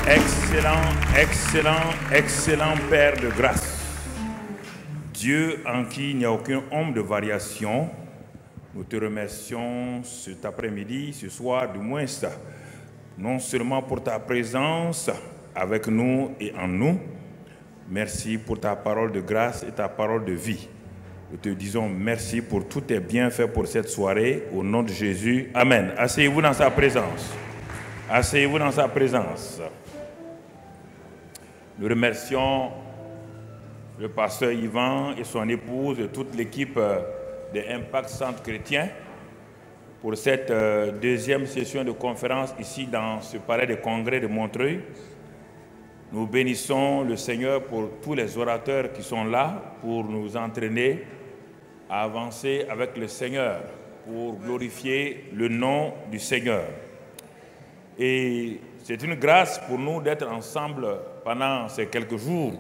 Excellent Père de grâce. Dieu en qui il n'y a aucune ombre de variation, nous te remercions cet après-midi, ce soir du moins, non seulement pour ta présence avec nous et en nous, merci pour ta parole de grâce et ta parole de vie. Nous te disons merci pour tous tes bienfaits pour cette soirée, au nom de Jésus. Amen. Asseyez-vous dans sa présence. Asseyez-vous dans sa présence. Nous remercions le pasteur Yvan et son épouse et toute l'équipe de Impact Centre Chrétien pour cette deuxième session de conférence ici dans ce palais de congrès de Montreuil. Nous bénissons le Seigneur pour tous les orateurs qui sont là pour nous entraîner à avancer avec le Seigneur, pour glorifier le nom du Seigneur. Et c'est une grâce pour nous d'être ensemble pendant ces quelques jours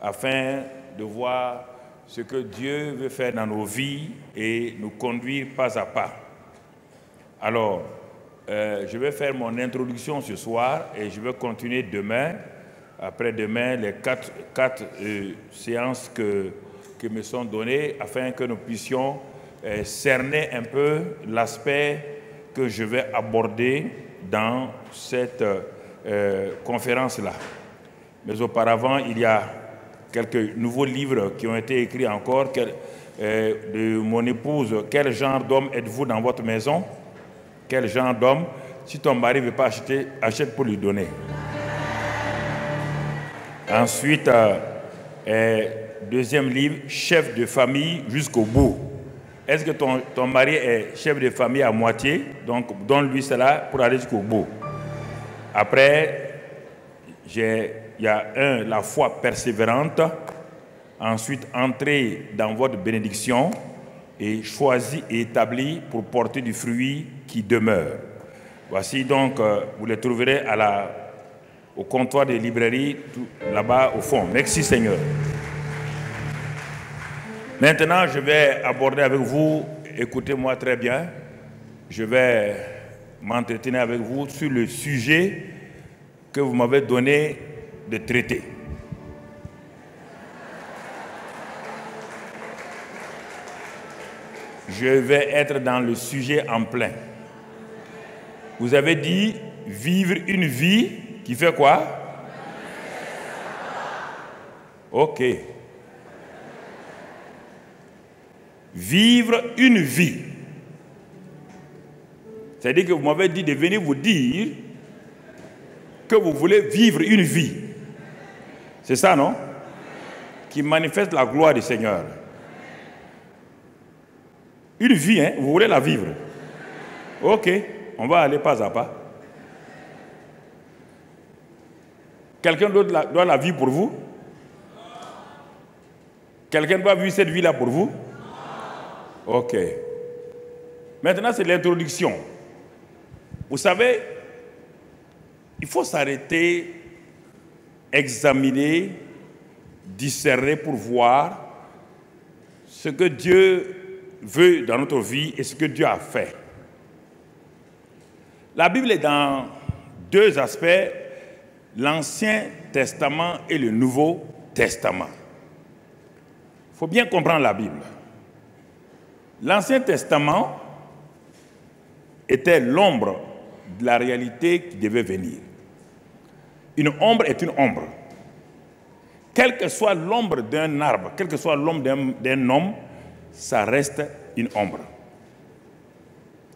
afin de voir ce que Dieu veut faire dans nos vies et nous conduire pas à pas. Alors, je vais faire mon introduction ce soir et je vais continuer demain, après-demain, les quatre séances qui me sont données afin que nous puissions cerner un peu l'aspect que je vais aborder dans cette conférence-là. Mais auparavant, il y a quelques nouveaux livres qui ont été écrits encore de mon épouse. Quel genre d'homme êtes-vous dans votre maison? Quel genre d'homme? Si ton mari ne veut pas acheter, achète pour lui donner. Ensuite, deuxième livre, chef de famille jusqu'au bout. Est-ce que ton mari est chef de famille à moitié? Donc, donne-lui cela pour aller jusqu'au bout. Après, il y a la foi persévérante. Ensuite, entrer dans votre bénédiction et choisi et établi pour porter du fruit qui demeure. Voici donc, vous les trouverez au comptoir des librairies, là-bas au fond. Merci Seigneur. Maintenant, je vais aborder avec vous, écoutez-moi très bien, je vais m'entretenir avec vous sur le sujet que vous m'avez donné de traiter. Je vais être dans le sujet en plein. Vous avez dit vivre une vie qui fait quoi? Ok. Vivre une vie. C'est-à-dire que vous m'avez dit de venir vous dire que vous voulez vivre une vie. C'est ça, non? Qui manifeste la gloire du Seigneur. Une vie, hein? Vous voulez la vivre? Ok, on va aller pas à pas. Quelqu'un d'autre doit la vivre pour vous? Quelqu'un doit vivre cette vie-là pour vous? Ok. Maintenant, c'est l'introduction. Vous savez, il faut s'arrêter, examiner, discerner pour voir ce que Dieu veut dans notre vie et ce que Dieu a fait. La Bible est dans deux aspects, l'Ancien Testament et le Nouveau Testament. Il faut bien comprendre la Bible. L'Ancien Testament était l'ombre de la réalité qui devait venir. Une ombre est une ombre. Quelle que soit l'ombre d'un arbre, quelle que soit l'ombre d'un homme, ça reste une ombre.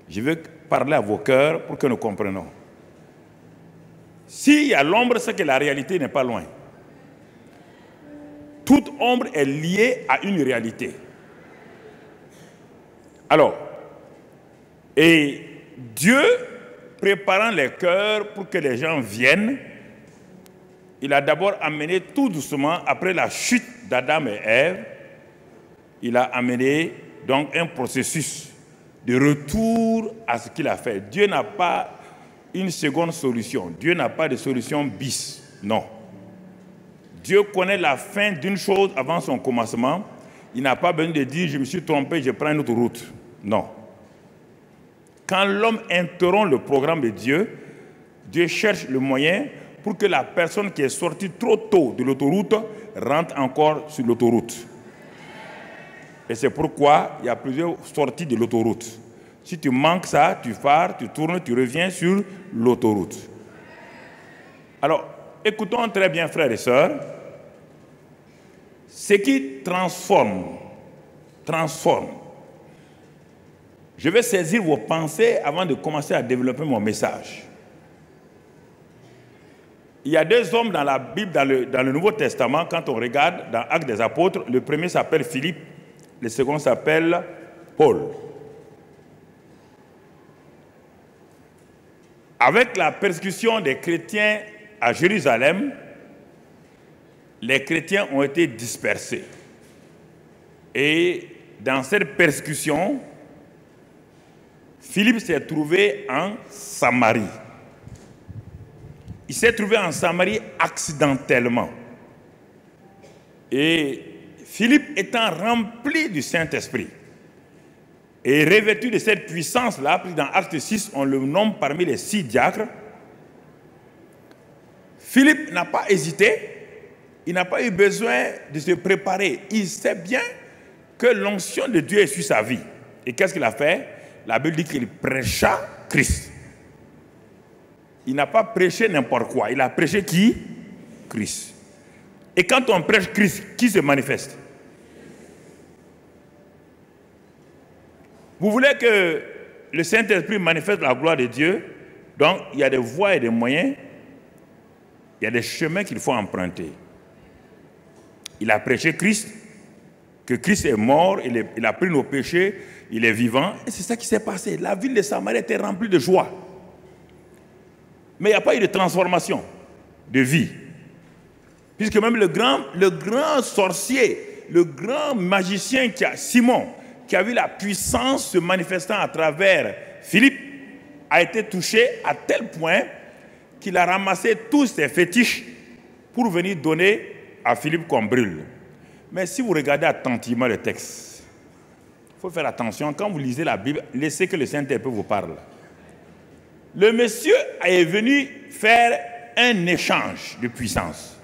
Je veux parler à vos cœurs pour que nous comprenions. S'il y a l'ombre, c'est que la réalité n'est pas loin. Toute ombre est liée à une réalité. Alors, et Dieu, préparant les cœurs pour que les gens viennent, il a d'abord amené tout doucement, après la chute d'Adam et Ève, il a amené donc un processus de retour à ce qu'il a fait. Dieu n'a pas une seconde solution. Dieu n'a pas de solution bis. Non. Dieu connaît la fin d'une chose avant son commencement. Il n'a pas besoin de dire « je me suis trompé, je prends une autre route ». Non. Quand l'homme interrompt le programme de Dieu, Dieu cherche le moyen pour que la personne qui est sortie trop tôt de l'autoroute rentre encore sur l'autoroute. Et c'est pourquoi il y a plusieurs sorties de l'autoroute. Si tu manques ça, tu pars, tu tournes, tu reviens sur l'autoroute. Alors, écoutons très bien, frères et sœurs. Ce qui transforme. Je vais saisir vos pensées avant de commencer à développer mon message. Il y a deux hommes dans la Bible, dans le Nouveau Testament, quand on regarde dans Actes des Apôtres, le premier s'appelle Philippe, le second s'appelle Paul. Avec la persécution des chrétiens à Jérusalem, les chrétiens ont été dispersés. Et dans cette persécution, Philippe s'est trouvé en Samarie. Il s'est trouvé en Samarie accidentellement. Et Philippe étant rempli du Saint-Esprit et revêtu de cette puissance-là, puis dans Acte 6, on le nomme parmi les 6 diacres, Philippe n'a pas hésité, il n'a pas eu besoin de se préparer. Il sait bien que l'onction de Dieu est sur sa vie. Et qu'est-ce qu'il a fait? La Bible dit qu'il prêcha Christ. Il n'a pas prêché n'importe quoi. Il a prêché qui? Christ. Et quand on prêche Christ, qui se manifeste? Vous voulez que le Saint-Esprit manifeste la gloire de Dieu? Donc, il y a des voies et des moyens. Il y a des chemins qu'il faut emprunter. Il a prêché Christ, que Christ est mort, il a pris nos péchés, il est vivant. Et c'est ça qui s'est passé. La ville de Samarie était remplie de joie. Mais il n'y a pas eu de transformation de vie. Puisque même le grand sorcier, le grand magicien Simon, qui a vu la puissance se manifestant à travers Philippe, a été touché à tel point qu'il a ramassé tous ses fétiches pour venir donner à Philippe qu'on brûle. Mais si vous regardez attentivement le texte, il faut faire attention. Quand vous lisez la Bible, laissez que le Saint-Esprit vous parle. Le monsieur est venu faire un échange de puissance.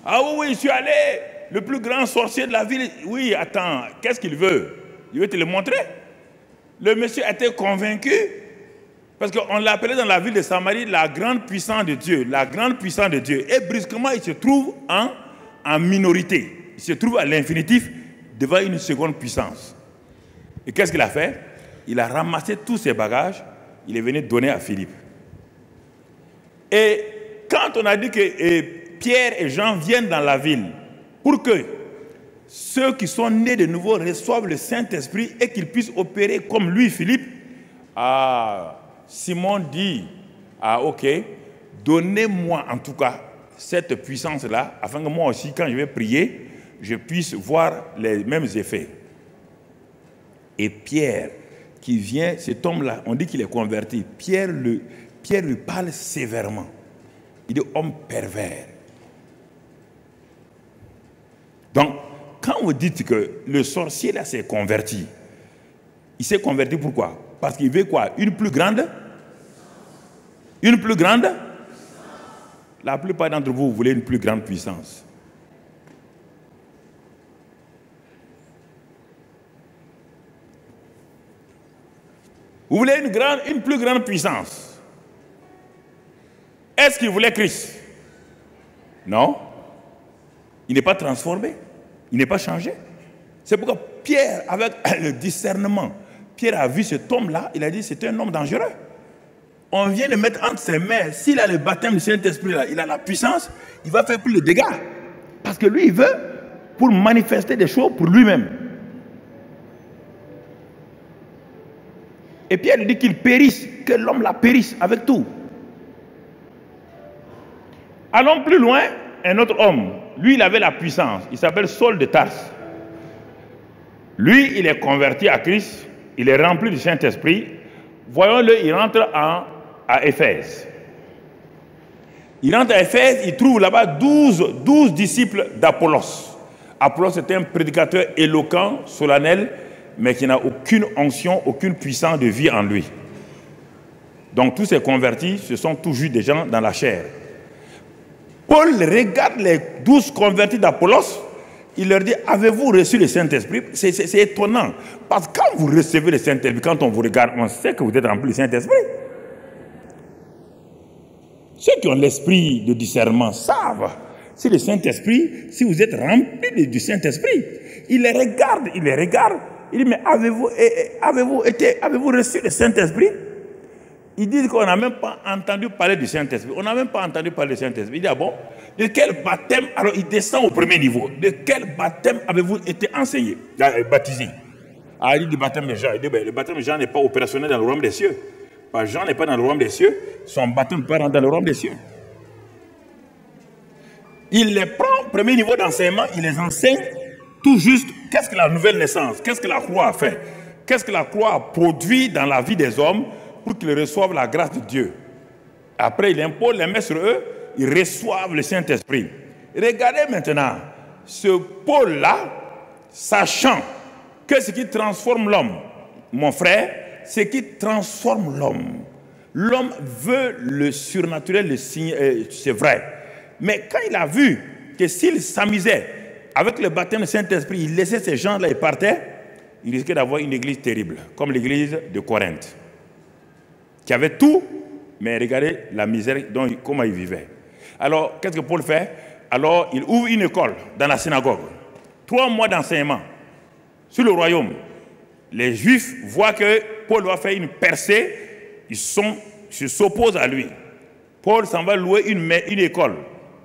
Ah oui, je suis allé, le plus grand sorcier de la ville. Oui, attends, qu'est-ce qu'il veut? Il veut te le montrer. Le monsieur était convaincu, parce qu'on l'appelait dans la ville de Samarie la grande puissance de Dieu, la grande puissance de Dieu. Et brusquement, il se trouve en minorité. Il se trouve à l'infinitif devant une seconde puissance. Et qu'est-ce qu'il a fait? Il a ramassé tous ses bagages, il est venu donner à Philippe. Et quand on a dit que Pierre et Jean viennent dans la ville pour que ceux qui sont nés de nouveau reçoivent le Saint-Esprit et qu'ils puissent opérer comme lui, Philippe, Simon dit, ok, donnez-moi en tout cas cette puissance-là, afin que moi aussi, quand je vais prier, je puisse voir les mêmes effets. Et Pierre, qui vient, cet homme-là, on dit qu'il est converti. Pierre lui parle sévèrement. Il est homme pervers. Donc, quand vous dites que le sorcier là s'est converti, il s'est converti pourquoi? Parce qu'il veut quoi? Une plus grande? Une plus grande? La plupart d'entre vous, vous voulez une plus grande puissance. Vous voulez une plus grande puissance. Est-ce qu'il voulait Christ? Non. Il n'est pas transformé. Il n'est pas changé. C'est pourquoi Pierre, avec le discernement, Pierre a vu cet homme-là, il a dit c'est un homme dangereux. On vient de mettre entre ses mains, s'il a le baptême du Saint-Esprit, il a la puissance, il va faire plus de dégâts. Parce que lui, il veut pour manifester des choses pour lui-même. Et Pierre lui dit qu'il périsse, que l'homme la périsse avec tout. Allons plus loin, un autre homme, lui il avait la puissance, il s'appelle Saul de Tarse. Lui il est converti à Christ, il est rempli du Saint-Esprit. Voyons-le, il rentre à Éphèse. Il rentre à Éphèse, il trouve là-bas 12 disciples d'Apollos. Apollos était un prédicateur éloquent, solennel, mais qui n'a aucune onction, aucune puissance de vie en lui. Donc tous ces convertis, ce sont toujours des gens dans la chair. Paul regarde les 12 convertis d'Apollos, il leur dit, avez-vous reçu le Saint-Esprit? C'est étonnant, parce que quand vous recevez le Saint-Esprit, quand on vous regarde, on sait que vous êtes rempli du Saint-Esprit. Ceux qui ont l'esprit de discernement savent si le Saint-Esprit, si vous êtes rempli du Saint-Esprit. Il les regarde, il dit, mais avez-vous reçu le Saint-Esprit? Ils disent qu'on n'a même pas entendu parler du Saint-Esprit. On n'a même pas entendu parler du Saint-Esprit. Il dit, ah bon, de quel baptême? Alors il descend au premier niveau. De quel baptême avez-vous été enseigné, baptisé? Ah, il dit le baptême de Jean. Il dit, ben, le baptème de Jean n'est pas opérationnel dans le royaume des cieux. Parce que Jean n'est pas dans le royaume des cieux. Son baptême ne peut pas rentrer dans le royaume des cieux. Il les prend au premier niveau d'enseignement, il les enseigne tout juste. Qu'est-ce que la nouvelle naissance? Qu'est-ce que la croix a fait? Qu'est-ce que la croix a produit dans la vie des hommes pour qu'ils reçoivent la grâce de Dieu? Après, il impose les mains sur eux, ils reçoivent le Saint-Esprit. Regardez maintenant, ce Paul-là, sachant que ce qui transforme l'homme, mon frère, ce qui transforme l'homme. L'homme veut le surnaturel, le signe, c'est vrai. Mais quand il a vu que s'il s'amusait avec le baptême du Saint-Esprit, il laissait ces gens-là et partait, il risquait d'avoir une église terrible, comme l'église de Corinthe, qui avait tout, mais regardez la misère, comment il vivait. Alors, qu'est-ce que Paul fait? Alors, il ouvre une école dans la synagogue. 3 mois d'enseignement sur le royaume. Les Juifs voient que Paul va faire une percée, ils s'opposent à lui. Paul s'en va louer une école.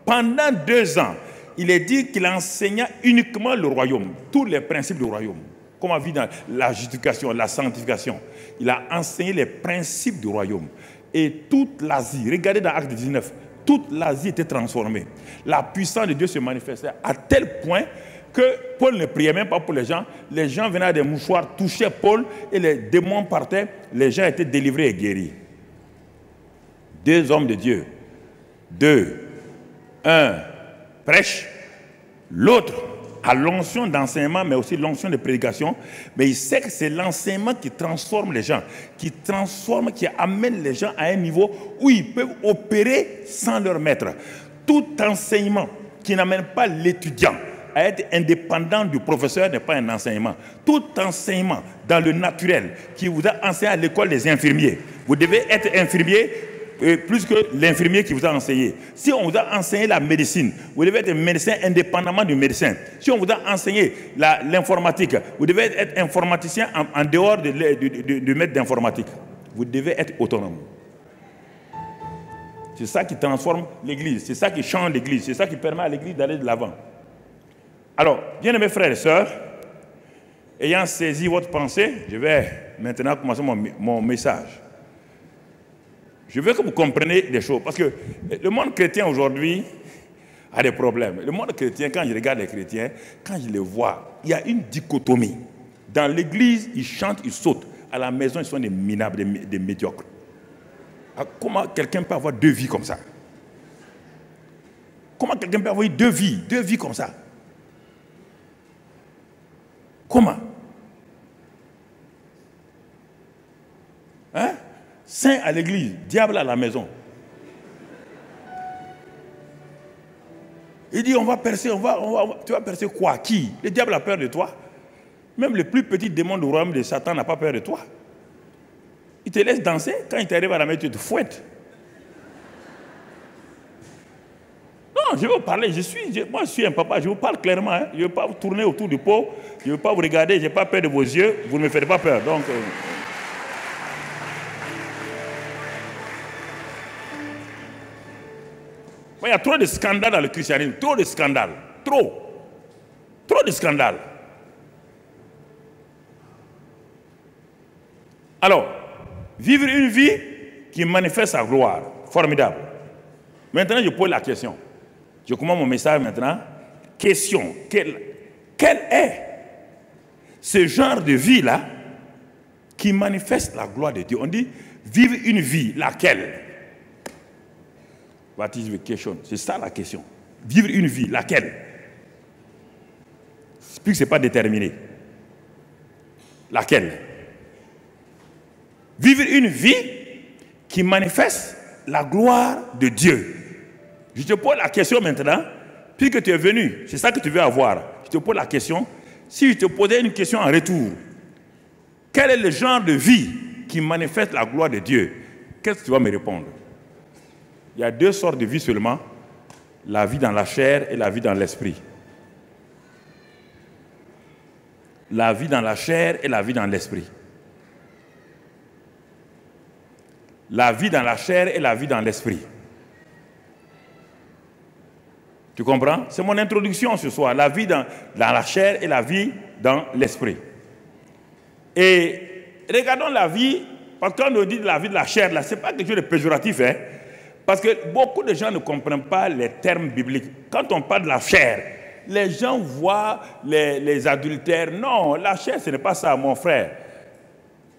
Pendant 2 ans, il est dit qu'il enseigna uniquement le royaume, tous les principes du royaume. Comme on vit dans la justification, la sanctification. Il a enseigné les principes du royaume. Et toute l'Asie, regardez dans Acte 19, toute l'Asie était transformée. La puissance de Dieu se manifestait à tel point que Paul ne priait même pas pour les gens. Les gens venaient à des mouchoirs, touchaient Paul et les démons partaient. Les gens étaient délivrés et guéris. 2 hommes de Dieu. 2. Un prêche, l'autre a l'onction d'enseignement, mais aussi l'onction de prédication. Mais il sait que c'est l'enseignement qui transforme les gens, qui amène les gens à un niveau où ils peuvent opérer sans leur maître. Tout enseignement qui n'amène pas l'étudiant à être indépendant du professeur n'est pas un enseignement. Tout enseignement dans le naturel qui vous a enseigné à l'école des infirmiers, vous devez être infirmier plus que l'infirmier qui vous a enseigné. Si on vous a enseigné la médecine, vous devez être médecin indépendamment du médecin. Si on vous a enseigné l'informatique, vous devez être informaticien en dehors du maître d'informatique. Vous devez être autonome. C'est ça qui transforme l'église, c'est ça qui change l'église, c'est ça qui permet à l'église d'aller de l'avant. Alors, bien-aimés frères et sœurs, ayant saisi votre pensée, je vais maintenant commencer mon message. Je veux que vous compreniez des choses, parce que le monde chrétien aujourd'hui a des problèmes. Le monde chrétien, quand je regarde les chrétiens, quand je les vois, il y a une dichotomie. Dans l'église, ils chantent, ils sautent. À la maison, ils sont des minables, des médiocres. Alors, comment quelqu'un peut avoir 2 vies comme ça? Comment quelqu'un peut avoir 2 vies comme ça? Comment? Hein? Saint à l'église, diable à la maison. Il dit, on va percer, tu vas percer quoi? Qui? Le diable a peur de toi. Même le plus petit démon du royaume de Satan n'a pas peur de toi. Il te laisse danser, quand il t'arrive à la maison, tu te fouettes. Non, je vais vous parler, moi je suis un papa, je vous parle clairement. Hein. Je ne veux pas vous tourner autour du pot, je ne veux pas vous regarder, je n'ai pas peur de vos yeux, vous ne me faites pas peur. Donc, il y a trop de scandales dans le christianisme, trop de scandales, trop de scandales. Alors, vivre une vie qui manifeste sa gloire, formidable. Maintenant, je pose la question. Je commence mon message maintenant. Question, quel est ce genre de vie-là qui manifeste la gloire de Dieu? On dit, vivre une vie, laquelle? What is the question? C'est ça la question. Vivre une vie, laquelle? Plus que ce n'est pas déterminé. Laquelle? Vivre une vie qui manifeste la gloire de Dieu. Je te pose la question maintenant, puisque tu es venu, c'est ça que tu veux avoir. Je te pose la question, si je te posais une question en retour, quel est le genre de vie qui manifeste la gloire de Dieu? Qu'est-ce que tu vas me répondre? Il y a deux sortes de vie seulement, la vie dans la chair et la vie dans l'esprit. La vie dans la chair et la vie dans l'esprit. La vie dans la chair et la vie dans l'esprit. Tu comprends? C'est mon introduction ce soir. La vie dans la chair et la vie dans l'esprit. Et regardons la vie, parce que quand on dit la vie de la chair, là, ce n'est pas quelque chose de péjoratif, hein? Parce que beaucoup de gens ne comprennent pas les termes bibliques. Quand on parle de la chair, les gens voient les adultères. Non, la chair, ce n'est pas ça, mon frère.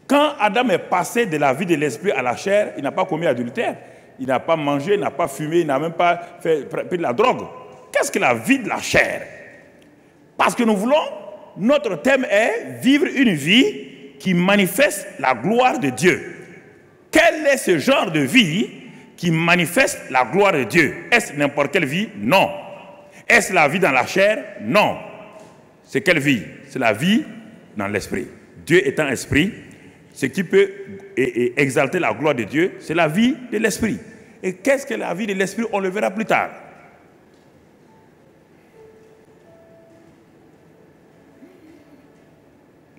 Quand Adam est passé de la vie de l'esprit à la chair, il n'a pas commis adultère. Il n'a pas mangé, il n'a pas fumé, il n'a même pas pris de la drogue. Qu'est-ce que la vie de la chair? Parce que nous voulons, notre thème est vivre une vie qui manifeste la gloire de Dieu. Quel est ce genre de vie qui manifeste la gloire de Dieu? Est-ce n'importe quelle vie? Non. Est-ce la vie dans la chair? Non. C'est quelle vie? C'est la vie dans l'esprit. Dieu étant esprit, ce qui peut exalter la gloire de Dieu, c'est la vie de l'esprit. Et qu'est-ce que la vie de l'esprit? On le verra plus tard.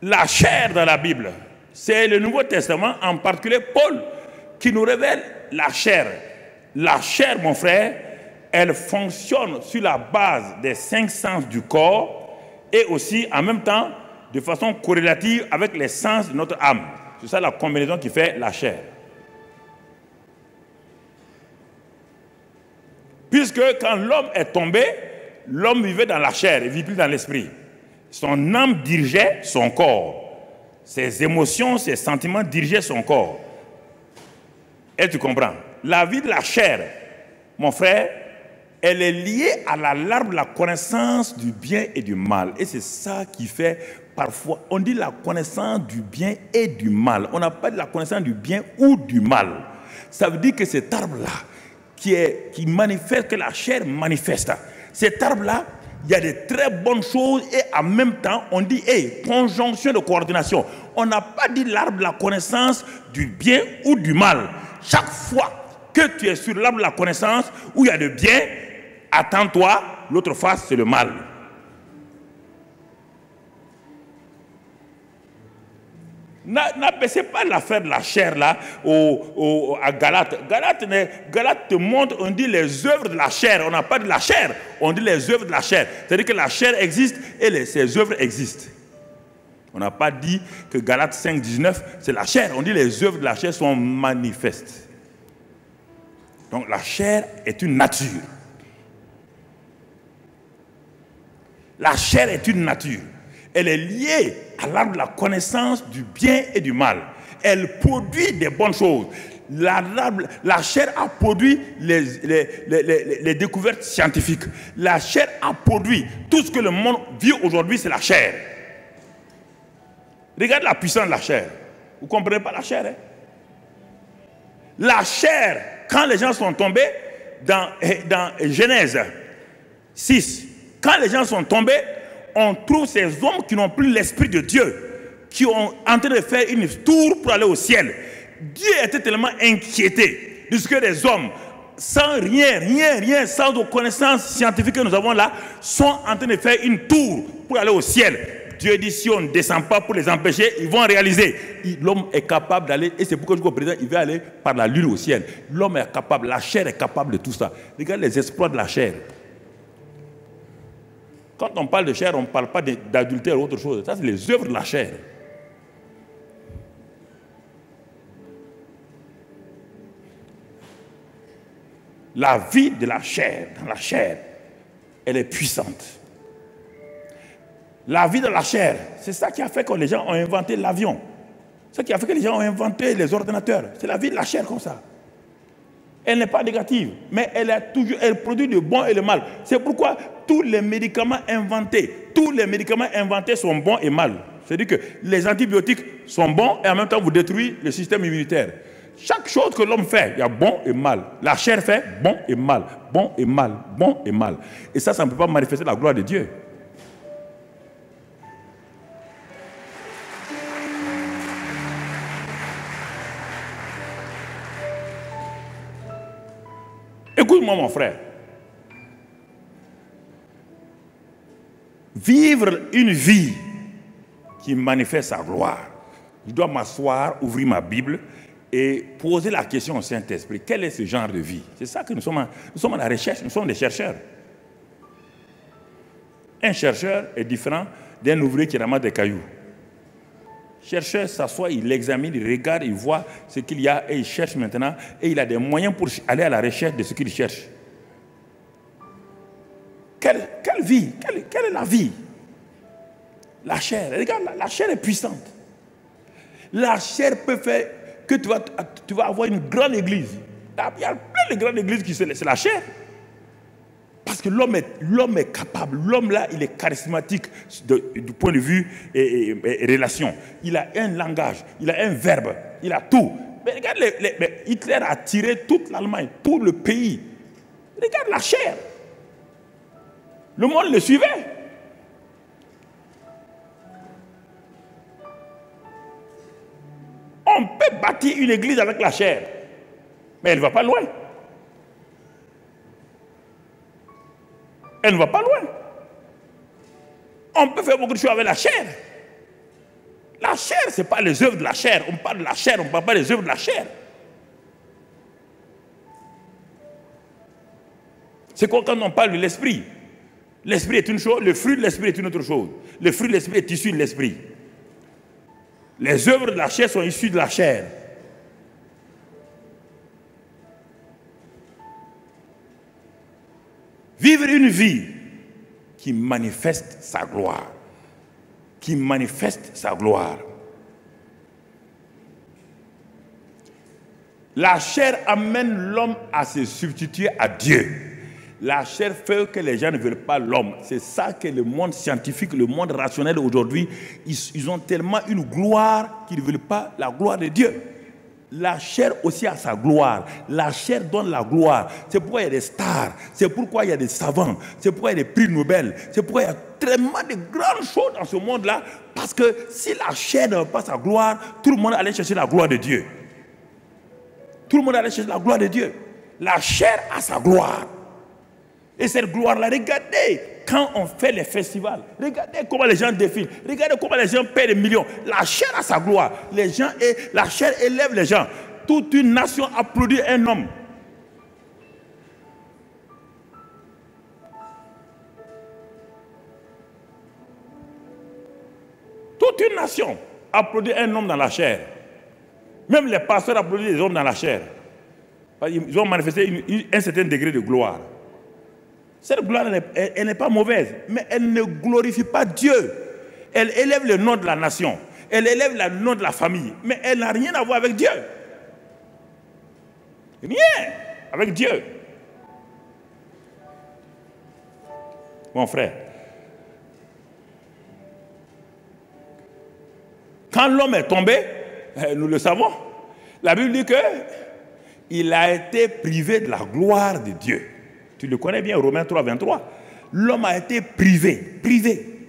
La chair dans la Bible, c'est le Nouveau Testament, en particulier Paul, qui nous révèle la chair. La chair, mon frère, elle fonctionne sur la base des 5 sens du corps et aussi, en même temps, de façon corrélative avec les sens de notre âme. C'est ça la combinaison qui fait la chair. Puisque quand l'homme est tombé, l'homme vivait dans la chair, il ne vit plus dans l'esprit. Son âme dirigeait son corps. Ses émotions, ses sentiments dirigeaient son corps. Et tu comprends? La vie de la chair, mon frère, elle est liée à l'arbre de la connaissance du bien et du mal. Et c'est ça qui fait, parfois, on dit la connaissance du bien et du mal. On n'a pas de la connaissance du bien ou du mal. Ça veut dire que cet arbre-là, qui manifeste, que la chair manifeste, cet arbre-là, il y a de très bonnes choses et en même temps, on dit, conjonction de coordination. On n'a pas dit l'arbre de la connaissance du bien ou du mal. Chaque fois que tu es sur l'arbre de la connaissance où il y a le bien, attends-toi, l'autre face, c'est le mal. N'abaissez pas l'affaire de la chair là à Galate. Galate te montre, on dit les œuvres de la chair. On n'a pas de la chair, on dit les œuvres de la chair. C'est-à-dire que la chair existe et ses œuvres existent. On n'a pas dit que Galate 5, 19, c'est la chair. On dit les œuvres de la chair sont manifestes. Donc la chair est une nature. La chair est une nature. Elle est liée à l'arbre de la connaissance du bien et du mal. Elle produit des bonnes choses. La chair a produit les découvertes scientifiques. La chair a produit tout ce que le monde vit aujourd'hui, c'est la chair. Regarde la puissance de la chair. Vous ne comprenez pas la chair, hein? La chair, quand les gens sont tombés dans Genèse 6, quand les gens sont tombés, on trouve ces hommes qui n'ont plus l'esprit de Dieu, qui ont en train de faire une tour pour aller au ciel. Dieu était tellement inquiété de ce que les hommes, sans rien, sans nos connaissances scientifiques que nous avons là, sont en train de faire une tour pour aller au ciel. Dieu dit, si on ne descend pas pour les empêcher, ils vont réaliser. L'homme est capable d'aller, et c'est pourquoi je dis au président, il va aller par la lune au ciel. L'homme est capable, la chair est capable de tout ça. Regarde les exploits de la chair. Quand on parle de chair, on ne parle pas d'adultère ou autre chose. Ça, c'est les œuvres de la chair. La vie de la chair, dans la chair, elle est puissante. La vie de la chair, c'est ça qui a fait que les gens ont inventé l'avion. C'est ça qui a fait que les gens ont inventé les ordinateurs. C'est la vie de la chair comme ça. Elle n'est pas négative, mais elle produit le bon et le mal. C'est pourquoi tous les médicaments inventés sont bons et mal. C'est-à-dire que les antibiotiques sont bons et en même temps vous détruisez le système immunitaire. Chaque chose que l'homme fait, il y a bon et mal. La chair fait bon et mal, bon et mal, bon et mal. Et ça ne peut pas manifester la gloire de Dieu. Écoute-moi, mon frère. Vivre une vie qui manifeste sa gloire. Je dois m'asseoir, ouvrir ma Bible et poser la question au Saint-Esprit. Quel est ce genre de vie? C'est ça que nous sommes à la recherche, nous sommes des chercheurs. Un chercheur est différent d'un ouvrier qui ramasse des cailloux. Le chercheur s'assoit, il examine, il regarde, il voit ce qu'il y a et il cherche maintenant et il a des moyens pour aller à la recherche de ce qu'il cherche. Quelle vie? Quelle est la vie? La chair, regarde, la chair est puissante. La chair peut faire que tu vas avoir une grande église. Il y a plein de grandes églises qui c'est la chair. Parce que l'homme est capable. L'homme là, il est charismatique du point de vue et relation. Il a un langage, il a un verbe, il a tout. Mais regarde, Hitler a tiré toute l'Allemagne, tout le pays. Regarde la chair. Le monde le suivait. On peut bâtir une église avec la chair, mais elle ne va pas loin. Elle ne va pas loin. On peut faire beaucoup de choses avec la chair. La chair, ce n'est pas les œuvres de la chair. On parle de la chair, on ne parle pas des œuvres de la chair. C'est comme quand on parle de l'esprit. L'esprit est une chose, le fruit de l'esprit est une autre chose. Le fruit de l'esprit est issu de l'esprit. Les œuvres de la chair sont issues de la chair. Vivre une vie qui manifeste sa gloire. Qui manifeste sa gloire. La chair amène l'homme à se substituer à Dieu. La chair fait que les gens ne veulent pas l'homme. C'est ça que le monde scientifique, le monde rationnel aujourd'hui, ils ont tellement une gloire qu'ils ne veulent pas la gloire de Dieu. La chair aussi a sa gloire. La chair donne la gloire. C'est pourquoi il y a des stars. C'est pourquoi il y a des savants. C'est pourquoi il y a des prix Nobel. C'est pourquoi il y a tellement de grandes choses dans ce monde-là. Parce que si la chair n'a pas sa gloire, tout le monde allait chercher la gloire de Dieu. Tout le monde allait chercher la gloire de Dieu. La chair a sa gloire. Et cette gloire-là, regardez, quand on fait les festivals, regardez comment les gens défilent, regardez comment les gens paient des millions. La chair a sa gloire. La chair élève les gens. Toute une nation applaudit un homme. Toute une nation applaudit un homme dans la chair. Même les pasteurs applaudissent les hommes dans la chair. Ils ont manifesté un certain degré de gloire. Cette gloire, elle n'est pas mauvaise, mais elle ne glorifie pas Dieu. Elle élève le nom de la nation. Elle élève le nom de la famille. Mais elle n'a rien à voir avec Dieu. Rien avec Dieu. Mon frère, quand l'homme est tombé, nous le savons, la Bible dit qu'il a été privé de la gloire de Dieu. Tu le connais bien, Romains 3, 23. L'homme a été privé.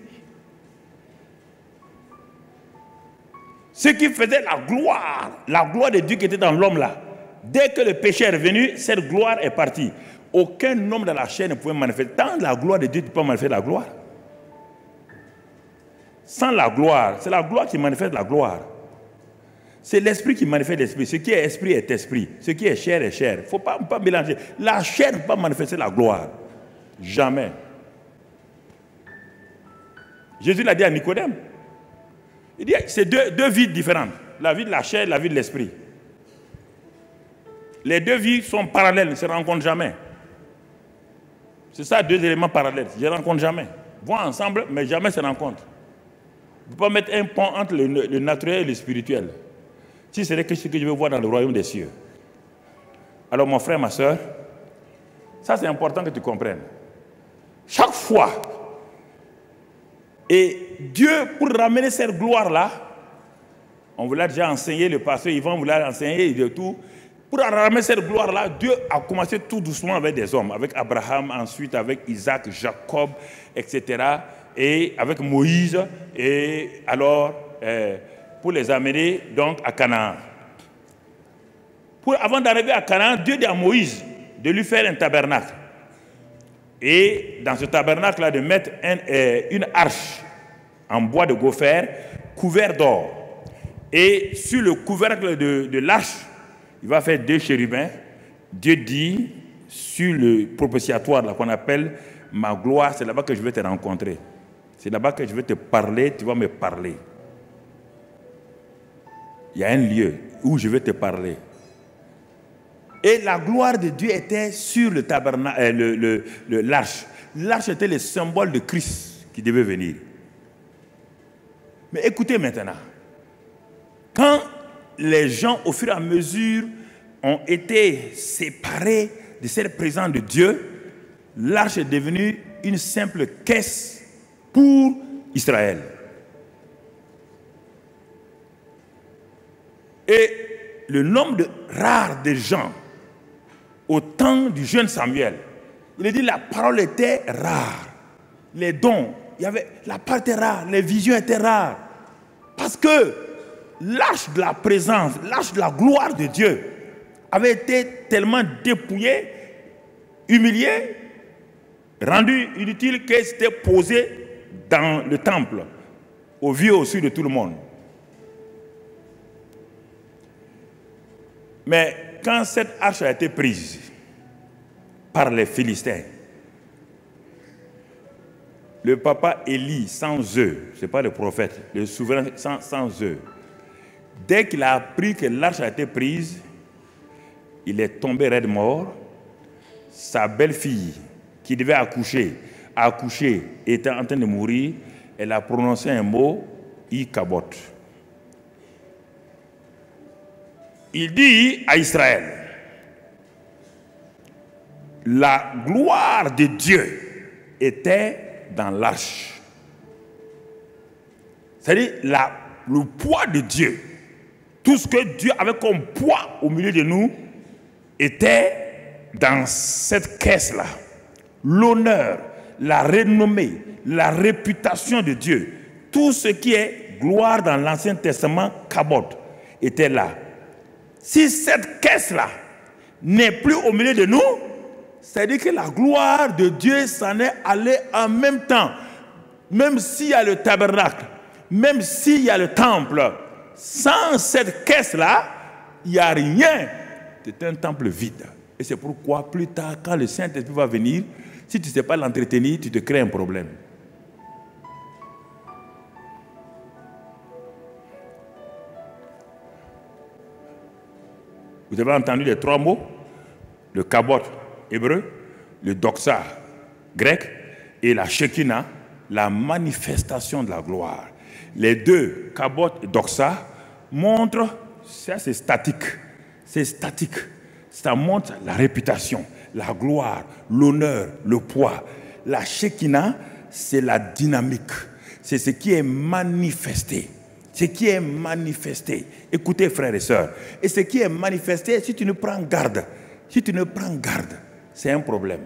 Ce qui faisait la gloire de Dieu qui était dans l'homme là. Dès que le péché est revenu, cette gloire est partie. Aucun homme dans la chair ne pouvait manifester. Tant la gloire de Dieu, tu peux manifester la gloire. Sans la gloire, c'est la gloire qui manifeste la gloire. C'est l'esprit qui manifeste l'esprit. Ce qui est esprit est esprit. Ce qui est chair est chair. Il ne faut pas mélanger. La chair ne peut pas manifester la gloire. Jamais. Jésus l'a dit à Nicodème. Il dit, c'est deux vies différentes. La vie de la chair et la vie de l'esprit. Les deux vies sont parallèles, ne se rencontrent jamais. C'est ça, deux éléments parallèles. Ils ne se rencontrent jamais. Ils vont ensemble, mais jamais se rencontrent. Vous ne pouvez pas mettre un pont entre le naturel et le spirituel. Si c'est ce que je veux voir dans le royaume des cieux. Alors mon frère, ma soeur, ça c'est important que tu comprennes. Chaque fois, et Dieu, pour ramener cette gloire-là, On voulait déjà enseigner, le pasteur Yvan voulait enseigner et de tout. Pour ramener cette gloire-là, Dieu a commencé tout doucement avec des hommes, avec Abraham, ensuite avec Isaac, Jacob, etc. Et avec Moïse, et alors pour les amener donc à Canaan. Avant d'arriver à Canaan, Dieu dit à Moïse de lui faire un tabernacle. Et dans ce tabernacle-là, de mettre une arche en bois de gopher couvert d'or. Et sur le couvercle de l'arche, il va faire 2 chérubins. Dieu dit, sur le propitiatoire qu'on appelle ma gloire, c'est là-bas que je vais te rencontrer. C'est là-bas que je vais te parler, tu vas me parler. Il y a un lieu où je vais te parler. Et la gloire de Dieu était sur le tabernacle, l'arche. L'arche était le symbole de Christ qui devait venir. Mais écoutez maintenant, quand les gens, au fur et à mesure, ont été séparés de cette présence de Dieu, l'arche est devenue une simple caisse pour Israël. Et le nombre rare de gens au temps du jeune Samuel, il a dit la parole était rare, les dons, la parole était rare, les visions étaient rares, parce que l'arche de la présence, l'arche de la gloire de Dieu avait été tellement dépouillée, humiliée, rendue inutile qu'elle s'était posée dans le temple, au vu au su de tout le monde. Mais quand cette arche a été prise par les Philistins, le papa Élie, sans eux, ce n'est pas le prophète, le souverain sans eux, dès qu'il a appris que l'arche a été prise, il est tombé raide mort. Sa belle-fille, qui devait accoucher, était en train de mourir. Elle a prononcé un mot, Ikabot. Il dit à Israël, la gloire de Dieu était dans l'arche. C'est-à-dire le poids de Dieu, tout ce que Dieu avait comme poids au milieu de nous, était dans cette caisse-là. L'honneur, la renommée, la réputation de Dieu, tout ce qui est gloire dans l'Ancien Testament, Kabod, était là. Si cette caisse-là n'est plus au milieu de nous, c'est-à-dire que la gloire de Dieu s'en est allée en même temps. Même s'il y a le tabernacle, même s'il y a le temple, sans cette caisse-là, il n'y a rien. C'est un temple vide. Et c'est pourquoi plus tard, quand le Saint-Esprit va venir, si tu ne sais pas l'entretenir, tu te crées un problème. Vous avez entendu les 3 mots, le kabot hébreu, le doxa grec et la shekinah, la manifestation de la gloire. Les deux, kabot et doxa, montrent, ça c'est statique. C'est statique. Ça montre la réputation, la gloire, l'honneur, le poids. La shekinah, c'est la dynamique. C'est ce qui est manifesté. Ce qui est manifesté. Écoutez, frères et sœurs. Et ce qui est manifesté, si tu ne prends garde, c'est un problème.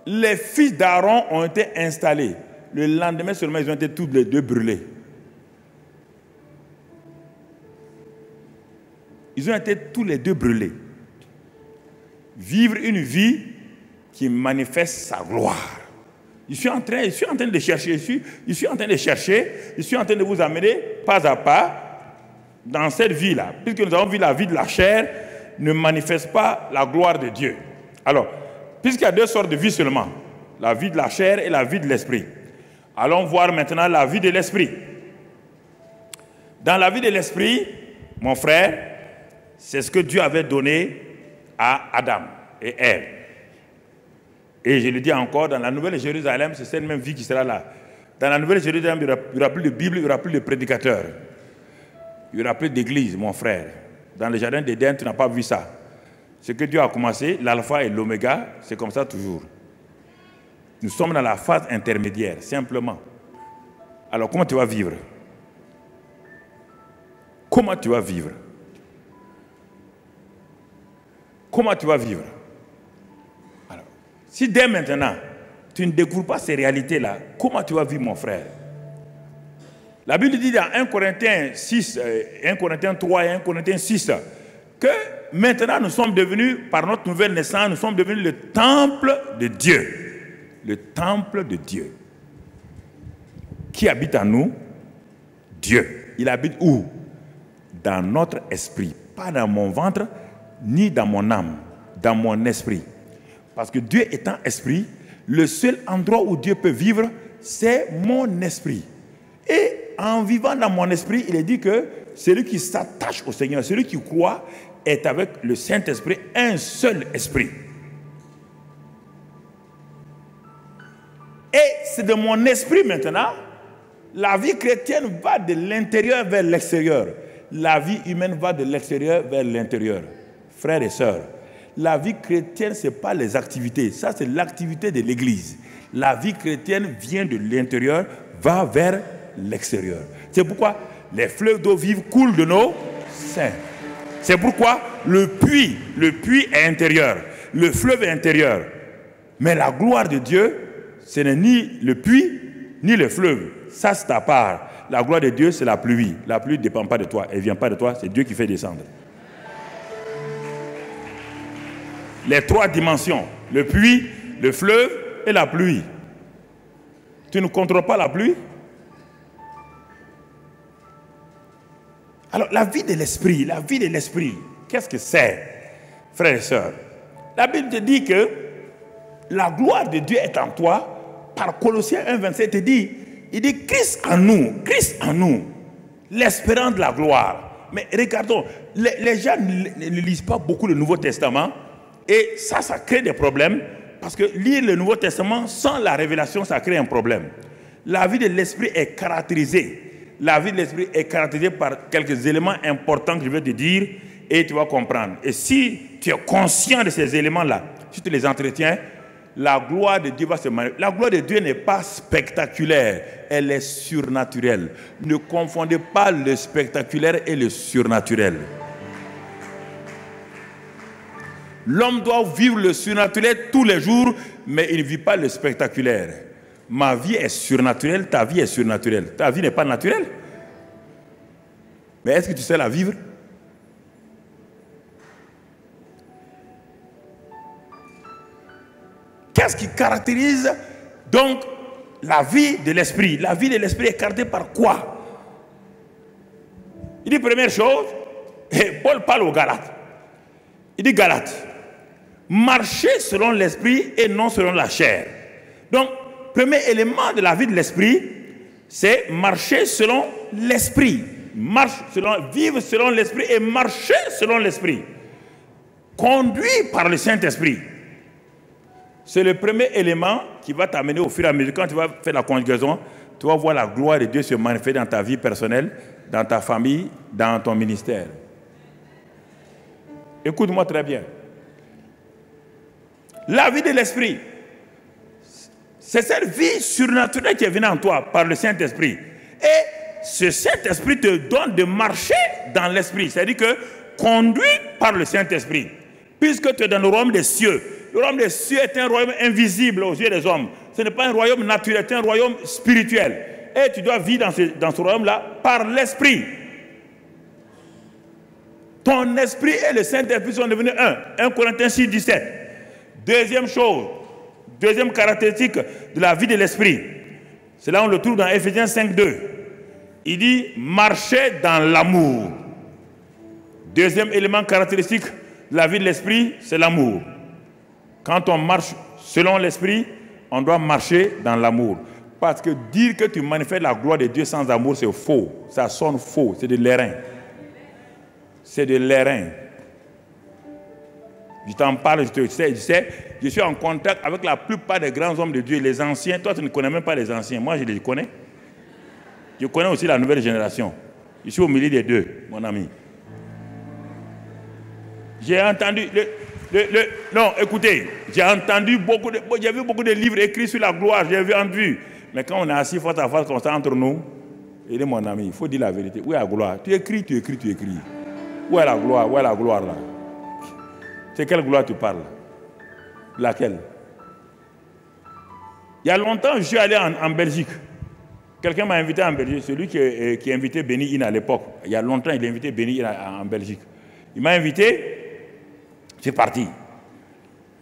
Les fils d'Aaron ont été installés. Le lendemain seulement, ils ont été tous les deux brûlés. Ils ont été tous les deux brûlés. Vivre une vie qui manifeste sa gloire. Je suis en train de chercher, je suis en train de vous amener pas à pas dans cette vie-là. Puisque nous avons vu la vie de la chair ne manifeste pas la gloire de Dieu. Alors, puisqu'il y a 2 sortes de vie seulement, la vie de la chair et la vie de l'esprit. Allons voir maintenant la vie de l'esprit. Dans la vie de l'esprit, mon frère, c'est ce que Dieu avait donné à Adam et Ève. Et je le dis encore, dans la Nouvelle Jérusalem, c'est cette même vie qui sera là. Dans la Nouvelle Jérusalem, il n'y aura plus de Bible, il n'y aura plus de prédicateurs. Il n'y aura plus d'église, mon frère. Dans le jardin d'Éden, tu n'as pas vu ça. Ce que Dieu a commencé, l'alpha et l'oméga, c'est comme ça toujours. Nous sommes dans la phase intermédiaire, simplement. Alors, comment tu vas vivre? Comment tu vas vivre? Comment tu vas vivre? Alors, si dès maintenant, tu ne découvres pas ces réalités-là, comment tu vas vivre, mon frère? La Bible dit dans 1 Corinthiens 6, 1 Corinthiens 3 et 1 Corinthiens 6, que maintenant nous sommes devenus, par notre nouvelle naissance, nous sommes devenus le temple de Dieu. Le temple de Dieu. Qui habite en nous? Dieu. Il habite où? Dans notre esprit. Pas dans mon ventre, ni dans mon âme. Dans mon esprit. Parce que Dieu étant esprit, le seul endroit où Dieu peut vivre, c'est mon esprit. Et en vivant dans mon esprit, il est dit que celui qui s'attache au Seigneur, celui qui croit, est avec le Saint-Esprit un seul esprit. Et c'est de mon esprit maintenant, la vie chrétienne va de l'intérieur vers l'extérieur. La vie humaine va de l'extérieur vers l'intérieur. Frères et sœurs, la vie chrétienne, ce n'est pas les activités. Ça, c'est l'activité de l'Église. La vie chrétienne vient de l'intérieur, va vers l'extérieur. C'est pourquoi les fleuves d'eau vive coulent de nos seins. C'est pourquoi le puits est intérieur. Le fleuve est intérieur. Mais la gloire de Dieu, ce n'est ni le puits, ni le fleuve. Ça, c'est à part. La gloire de Dieu, c'est la pluie. La pluie ne dépend pas de toi. Elle ne vient pas de toi. C'est Dieu qui fait descendre. Les trois dimensions. Le puits, le fleuve et la pluie. Tu ne contrôles pas la pluie? Alors, la vie de l'esprit, qu'est-ce que c'est, frères et sœurs? La Bible te dit que la gloire de Dieu est en toi. Par Colossiens 1,27, il dit Christ en nous, l'espérance de la gloire. Mais regardons, les gens ne lisent pas beaucoup le Nouveau Testament et ça crée des problèmes parce que lire le Nouveau Testament sans la révélation, ça crée un problème. La vie de l'esprit est caractérisée. La vie de l'esprit est caractérisée par quelques éléments importants que je vais te dire et tu vas comprendre. Et si tu es conscient de ces éléments-là, si tu les entretiens, la gloire de Dieu va se manifester. La gloire de Dieu n'est pas spectaculaire, elle est surnaturelle. Ne confondez pas le spectaculaire et le surnaturel. L'homme doit vivre le surnaturel tous les jours, mais il ne vit pas le spectaculaire. Ma vie est surnaturelle, ta vie est surnaturelle. Ta vie n'est pas naturelle. Mais est-ce que tu sais la vivre? Qu'est-ce qui caractérise donc la vie de l'esprit? La vie de l'esprit est caractérisée par quoi? Il dit première chose, et Paul parle aux Galates. Il dit Galates, marchez selon l'esprit et non selon la chair. Donc, premier élément de la vie de l'esprit, c'est marcher selon l'esprit. Vivre selon l'esprit et marcher selon l'esprit. Conduit par le Saint-Esprit. C'est le premier élément qui va t'amener au fur et à mesure. Quand tu vas faire la conjugaison, tu vas voir la gloire de Dieu se manifester dans ta vie personnelle, dans ta famille, dans ton ministère. Écoute-moi très bien. La vie de l'esprit, c'est cette vie surnaturelle qui est venue en toi par le Saint-Esprit. Et ce Saint-Esprit te donne de marcher dans l'esprit. C'est-à-dire que conduit par le Saint-Esprit. Puisque tu es dans le royaume des cieux. Le royaume des cieux est un royaume invisible aux yeux des hommes. Ce n'est pas un royaume naturel, c'est un royaume spirituel. Et tu dois vivre dans ce royaume-là par l'esprit. Ton esprit et le Saint-Esprit sont devenus un. 1 Corinthiens 6, 17. Deuxième chose, deuxième caractéristique de la vie de l'esprit. C'est là on le trouve dans Ephésiens 5, 2. Il dit marcher dans l'amour. Deuxième élément caractéristique de la vie de l'esprit, c'est l'amour. Quand on marche selon l'esprit, on doit marcher dans l'amour. Parce que dire que tu manifestes la gloire de Dieu sans amour, c'est faux. Ça sonne faux, c'est de l'airain. C'est de l'airain. Je t'en parle, je sais, je suis en contact avec la plupart des grands hommes de Dieu, les anciens. Toi, tu ne connais même pas les anciens. Moi, je les connais. Je connais aussi la nouvelle génération. Je suis au milieu des deux, mon ami. J'ai entendu... non, écoutez, j'ai vu beaucoup de livres écrits sur la gloire, j'ai vu Mais quand on est assis face à face comme ça entre nous, il est mon ami, il faut dire la vérité. Où est la gloire? Tu écris. Où est la gloire là? C'est quelle gloire tu parles? Laquelle? Il y a longtemps, je suis allé en Belgique. Quelqu'un m'a invité en Belgique, celui qui a invité Benny Hinn à l'époque. Il y a longtemps, il a invité Benny Hinn en Belgique. Il m'a invité, c'est parti.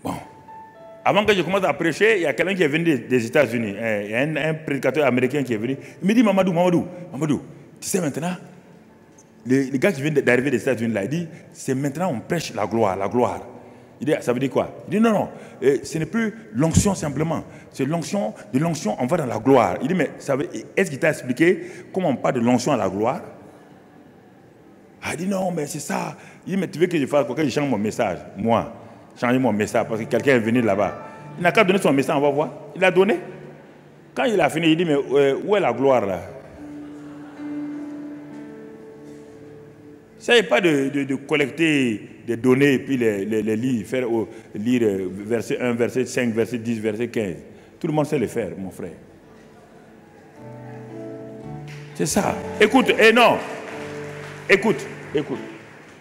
Bon. Avant que je commence à prêcher, il y a quelqu'un qui est venu des États-Unis. Il y a un prédicateur américain qui est venu. Il me dit, Mamadou, tu sais maintenant, le gars qui vient d'arriver des États-Unis, là, il dit, c'est maintenant on prêche la gloire. Il dit, ça veut dire quoi? Il dit, non, ce n'est plus l'onction simplement. C'est l'onction, de l'onction, on va dans la gloire. Il dit, mais est-ce qu'il t'a expliqué comment on parle de l'onction à la gloire? Il dit, non, mais c'est ça. Il dit, mais tu veux que je fasse quoi? Que je change mon message? Moi, changer mon message parce que quelqu'un est venu là-bas. Il n'a qu'à donner son message, on va voir. Il a donné. Quand il a fini, il dit, mais où est la gloire là? Ça n'est pas de collecter des données et puis les lire, lire verset 1, verset 5, verset 10, verset 15. Tout le monde sait le faire, mon frère. C'est ça. Écoute, écoute.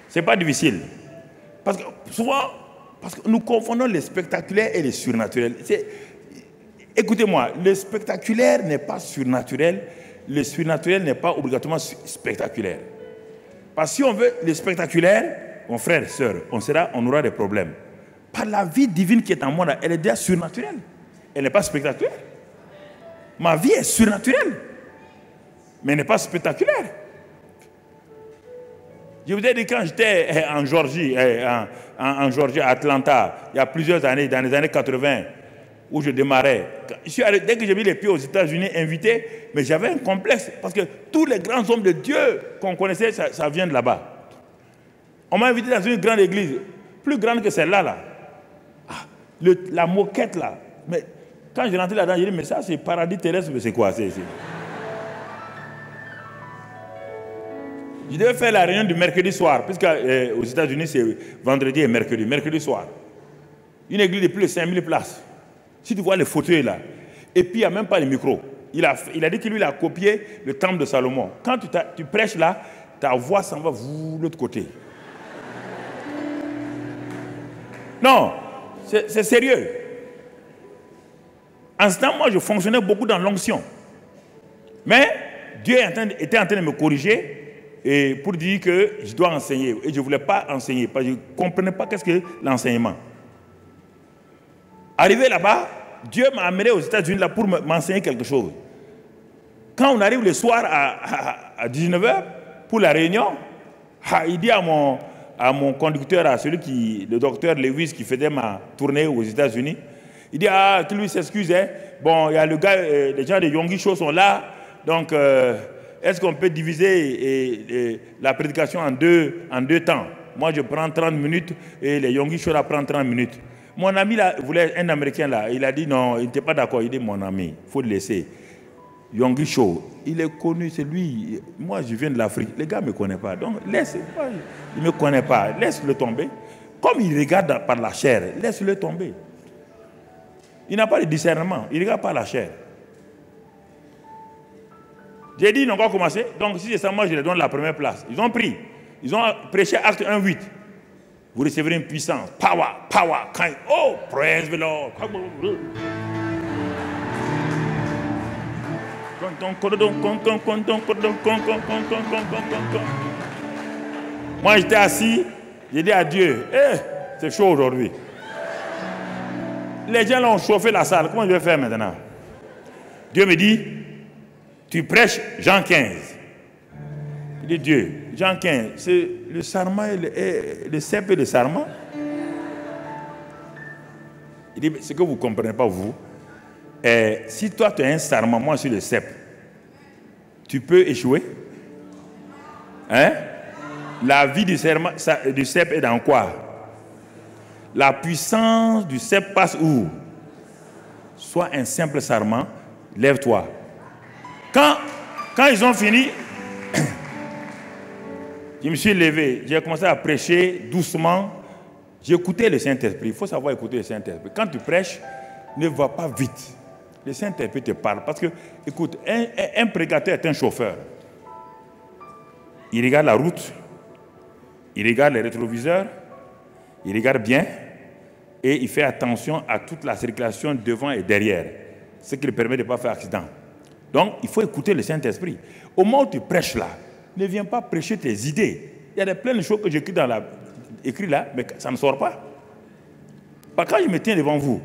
C'est pas difficile. Parce que souvent, nous confondons les spectaculaires et les surnaturels. Écoutez-moi, le spectaculaire n'est pas surnaturel, le surnaturel n'est pas obligatoirement spectaculaire. Parce que si on veut le spectaculaire, mon frère, sœur, on aura des problèmes. Par la vie divine qui est en moi, elle est déjà surnaturelle. Elle n'est pas spectaculaire. Ma vie est surnaturelle, mais elle n'est pas spectaculaire. Je vous ai dit, quand j'étais en Géorgie, à Atlanta, il y a plusieurs années, dans les années 80, où je démarrais, dès que j'ai mis les pieds aux États-Unis, invité, mais j'avais un complexe, parce que tous les grands hommes de Dieu qu'on connaissait, ça vient de là-bas. On m'a invité dans une grande église, plus grande que celle-là, là. La moquette, là. Mais quand je rentrais là-dedans, j'ai dit, mais ça, c'est paradis terrestre, mais c'est quoi? Je devais faire la réunion du mercredi soir, puisque aux États-Unis, c'est vendredi et mercredi. Mercredi soir. Une église de plus de 5000 places. Si tu vois les fauteuils là, et puis il n'y a même pas les micros. Il a dit que lui, il a copié le temple de Salomon. Quand tu prêches là, ta voix s'en va de l'autre côté. Non, c'est sérieux. En ce temps, moi, je fonctionnais beaucoup dans l'onction. Mais Dieu était en train de me corriger et pour dire que je dois enseigner. Et je ne voulais pas enseigner, parce que je ne comprenais pas qu'est-ce que l'enseignement. Arrivé là-bas, Dieu m'a amené aux États-Unis là pour m'enseigner quelque chose. Quand on arrive le soir à 19h pour la réunion, il dit à mon conducteur, à le docteur Lewis qui faisait ma tournée aux États-Unis, il dit que lui s'excuse. Bon, il y a le gars, les gens de Yonggi Show sont là, donc est-ce qu'on peut diviser la prédication en deux temps? Moi, je prends 30 minutes et les Yonggi Show là prennent 30 minutes. Mon ami là, voulait un Américain là, il a dit non, il n'était pas d'accord. Il dit mon ami, il faut le laisser. Yonggi Show, il est connu, c'est lui. Moi, je viens de l'Afrique. Les gars ne me connaissent pas. Donc, il ne me connaît pas. Laisse-le tomber. Comme il regarde par la chair, laisse-le tomber. Il n'a pas de discernement. Il ne regarde pas la chair. J'ai dit, ils n'ont pas commencé. Donc, si c'est ça, moi, je les donne la première place. Ils ont pris. Ils ont prêché acte 1:8. Vous recevrez une puissance. Power. Oh, praise the Lord. Moi, j'étais assis. J'ai dit à Dieu, c'est chaud aujourd'hui. Les gens ont chauffé la salle. Comment je vais faire maintenant? Dieu me dit, tu prêches Jean 15. Il dit, Dieu, Jean 15, c'est le sarment, le cep et le sarment. Il dit, ce que vous ne comprenez pas, vous, si toi tu as un sarment, moi je suis le cep, tu peux échouer? Hein? La vie du cep est dans quoi? La puissance du cep passe où? Sois un simple sarment, lève-toi. Quand ils ont fini, je me suis levé, j'ai commencé à prêcher doucement. J'ai écouté le Saint-Esprit. Il faut savoir écouter le Saint-Esprit. Quand tu prêches, ne va pas vite. Le Saint-Esprit te parle. Parce que, écoute, un prédicateur est un chauffeur. Il regarde la route, il regarde les rétroviseurs, il regarde bien et il fait attention à toute la circulation devant et derrière, ce qui lui permet de ne pas faire accident. Donc, il faut écouter le Saint-Esprit. Au moment où tu prêches là, ne viens pas prêcher tes idées. Il y a plein de choses que j'écris là, mais ça ne sort pas. Parce que quand je me tiens devant vous,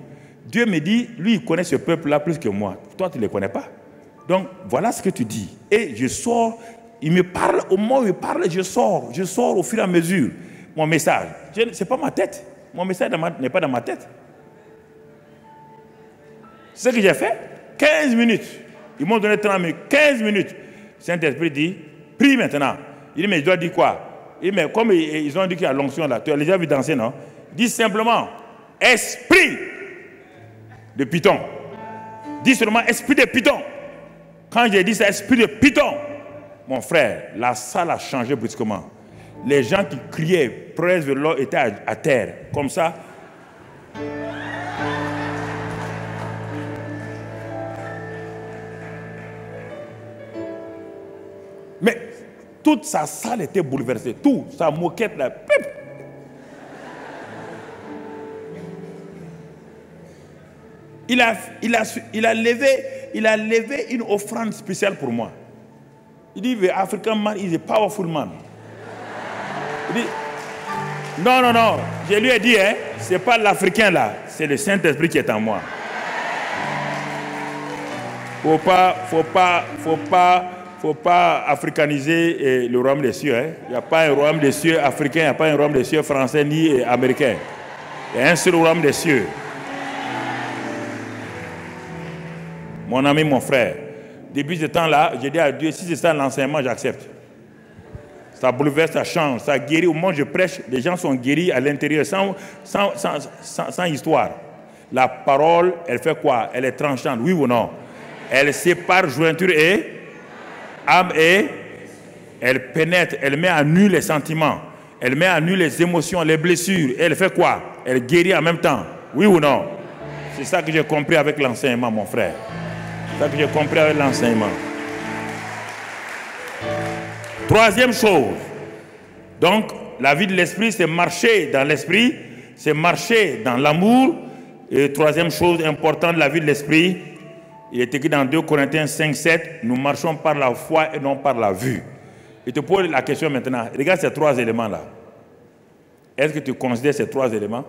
Dieu me dit, lui, il connaît ce peuple-là plus que moi. Toi, tu ne le connais pas. Donc, voilà ce que tu dis. Et je sors, il me parle, au moment où il parle, je sors au fur et à mesure. Mon message, ce n'est pas ma tête. Mon message n'est pas dans ma tête. Ce que j'ai fait, 15 minutes. Ils m'ont donné 30 minutes, 15 minutes. Saint-Esprit dit, prie maintenant. Il dit, mais je dois dire quoi? Il dit, mais comme ils ont dit qu'il y a l'onction là, tu as déjà vu danser, non? Dis simplement, esprit de Python. Dis seulement, esprit de Python. Quand j'ai dit ça, esprit de Python, mon frère, la salle a changé brusquement. Les gens qui criaient, près de l'eau, étaient à terre. Comme ça. Mais toute sa salle était bouleversée. Tout, sa moquette là. Pip. Il a levé une offrande spéciale pour moi. Il dit, the African man is a powerful man. Il dit, non. Je lui ai dit, hein, ce n'est pas l'Africain là, c'est le Saint-Esprit qui est en moi. Faut pas africaniser le royaume des cieux. Hein. Il n'y a pas un royaume des cieux africain, il n'y a pas un royaume des cieux français ni américain. Il y a un seul royaume des cieux. Mon ami, mon frère, depuis ce temps-là, j'ai dit à Dieu, si c'est ça l'enseignement, j'accepte. Ça bouleverse, ça change, ça guérit. Au moment où je prêche, les gens sont guéris à l'intérieur, sans histoire. La parole, elle fait quoi? Elle est tranchante, oui ou non? Elle sépare jointure et âme et elle pénètre, elle met à nu les sentiments, elle met à nu les émotions, les blessures. Et elle fait quoi? Elle guérit en même temps, oui ou non? C'est ça que j'ai compris avec l'enseignement, mon frère. C'est ça que j'ai compris avec l'enseignement. Troisième chose, donc la vie de l'esprit, c'est marcher dans l'esprit, c'est marcher dans l'amour. Et troisième chose importante de la vie de l'esprit, il est écrit dans 2 Corinthiens 5, 7, nous marchons par la foi et non par la vue. Je te pose la question maintenant, regarde ces trois éléments-là. Est-ce que tu considères ces trois éléments?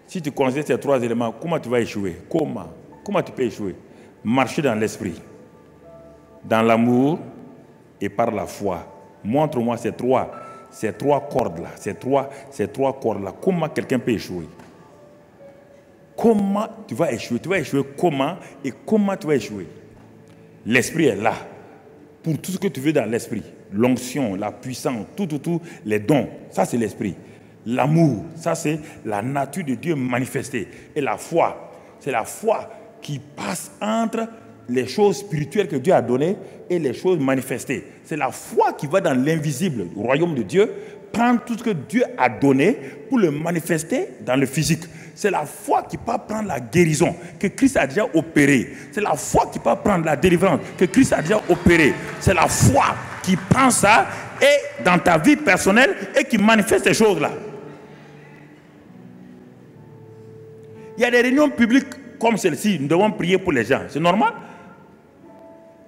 Si tu considères ces trois éléments, comment tu vas échouer? Comment tu peux échouer? Marcher dans l'esprit, dans l'amour et par la foi. Montre-moi ces trois cordes-là, ces trois cordes-là. Comment quelqu'un peut échouer? Comment tu vas échouer? Tu vas échouer comment et comment tu vas échouer? L'esprit est là pour tout ce que tu veux dans l'esprit. L'onction, la puissance, tout, les dons. Ça, c'est l'esprit. L'amour, ça, c'est la nature de Dieu manifestée. Et la foi, c'est la foi qui passe entre les choses spirituelles que Dieu a données et les choses manifestées. C'est la foi qui va dans l'invisible, le royaume de Dieu, prendre tout ce que Dieu a donné pour le manifester dans le physique. C'est la foi qui peut prendre la guérison que Christ a déjà opérée. C'est la foi qui peut prendre la délivrance que Christ a déjà opérée. C'est la foi qui prend ça et dans ta vie personnelle et qui manifeste ces choses-là. Il y a des réunions publiques comme celle-ci, nous devons prier pour les gens. C'est normal?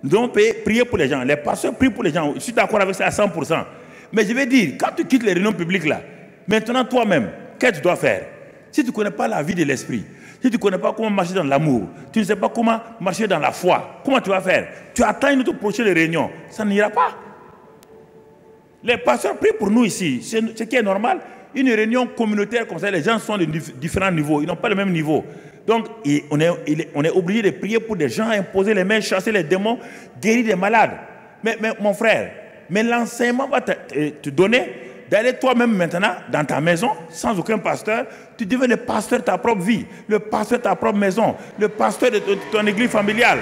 Nous devons prier pour les gens. Les pasteurs prient pour les gens. Je suis d'accord avec ça à 100%. Mais je vais dire, quand tu quittes les réunions publiques là, maintenant toi-même, qu'est-ce que tu dois faire? Si tu ne connais pas la vie de l'esprit, si tu ne connais pas comment marcher dans l'amour, tu ne sais pas comment marcher dans la foi, comment tu vas faire? Tu attends une autre prochaine réunion, ça n'ira pas. Les pasteurs prient pour nous ici, ce qui est normal. Une réunion communautaire comme ça, les gens sont de différents niveaux, ils n'ont pas le même niveau. Donc, on est obligé de prier pour des gens, imposer les mains, chasser les démons, guérir des malades. Mais mon frère, mais l'enseignement va te donner d'aller toi-même maintenant dans ta maison, sans aucun pasteur, tu deviens le pasteur de ta propre vie, le pasteur de ta propre maison, le pasteur de ton église familiale.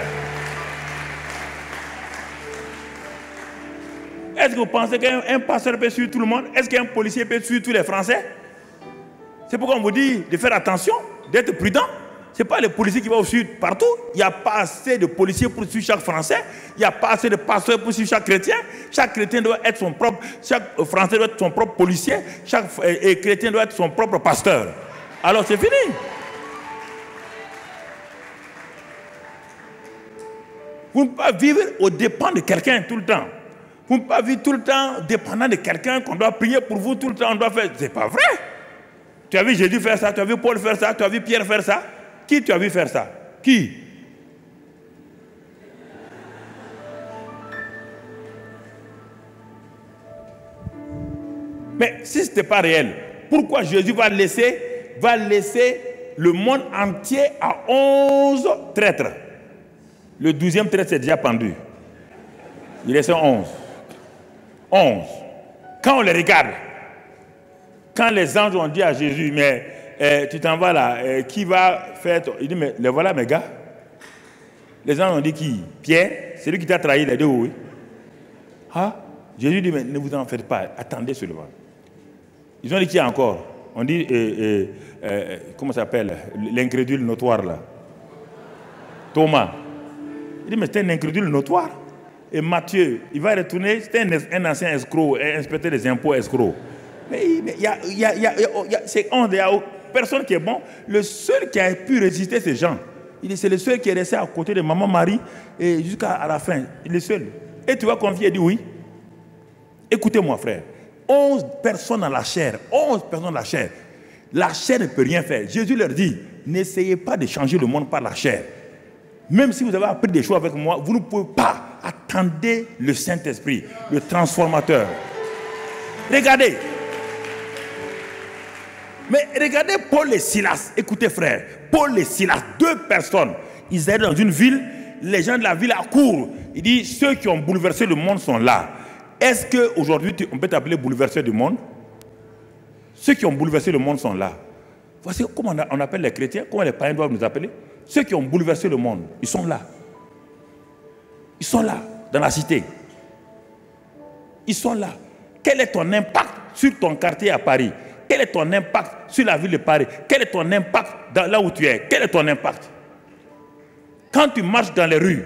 Est-ce que vous pensez qu'un pasteur peut suivre tout le monde? Est-ce qu'un policier peut suivre tous les Français? C'est pourquoi on vous dit de faire attention, d'être prudent. Ce n'est pas les policiers qui vont au sud partout. Il n'y a pas assez de policiers pour suivre chaque Français. Il n'y a pas assez de pasteurs pour suivre chaque chrétien. Chaque chrétien doit être son propre, chaque Français doit être son propre policier. Chaque chrétien doit être son propre pasteur. Alors c'est fini. Vous ne pouvez pas vivre aux dépens de quelqu'un tout le temps. Vous ne pouvez pas vivre tout le temps dépendant de quelqu'un qu'on doit prier pour vous tout le temps. On doit faire. C'est pas vrai. Tu as vu Jésus faire ça, tu as vu Paul faire ça, tu as vu Pierre faire ça. Qui tu as vu faire ça? Qui? Mais si ce n'était pas réel, pourquoi Jésus va laisser le monde entier à 11 traîtres? Le 12e traître s'est déjà pendu. Il reste 11. 11. Quand on les regarde, quand les anges ont dit à Jésus, mais tu t'en vas là, qui va faire... Il dit, mais les voilà mes gars. Les anges ont dit qui? Pierre, c'est lui qui t'a trahi, les deux, oui. Ah? Jésus dit, mais ne vous en faites pas, attendez seulement. Ils ont dit qui encore? On dit, comment ça s'appelle? L'incrédule notoire là. Thomas. Il dit, mais c'est un incrédule notoire. Et Matthieu, il va retourner, c'était un ancien escroc, un inspecteur des impôts escroc. Mais c'est honte, il n'y a personne qui est bon. Le seul qui a pu résister, c'est Jean. C'est le seul qui est resté à côté de maman Marie et jusqu'à la fin. Il est le seul. Et tu vas confier, il dit oui. Écoutez-moi, frère. 11 personnes dans la chair. 11 personnes dans la chair. La chair ne peut rien faire. Jésus leur dit, n'essayez pas de changer le monde par la chair. Même si vous avez appris des choses avec moi, vous ne pouvez pas. Attendez le Saint-Esprit, le transformateur. Regardez. Mais regardez Paul et Silas. Écoutez frère, Paul et Silas, 2 personnes. Ils étaient dans une ville, les gens de la ville accourent. Il dit, ceux qui ont bouleversé le monde sont là. Est-ce qu'aujourd'hui, on peut t'appeler bouleverseur du monde? Ceux qui ont bouleversé le monde sont là. Voici comment on appelle les chrétiens, comment les païens doivent nous appeler. Ceux qui ont bouleversé le monde, ils sont là. Ils sont là, dans la cité. Ils sont là. Quel est ton impact sur ton quartier à Paris? Quel est ton impact sur la ville de Paris? Quel est ton impact là où tu es? Quel est ton impact? Quand tu marches dans les rues,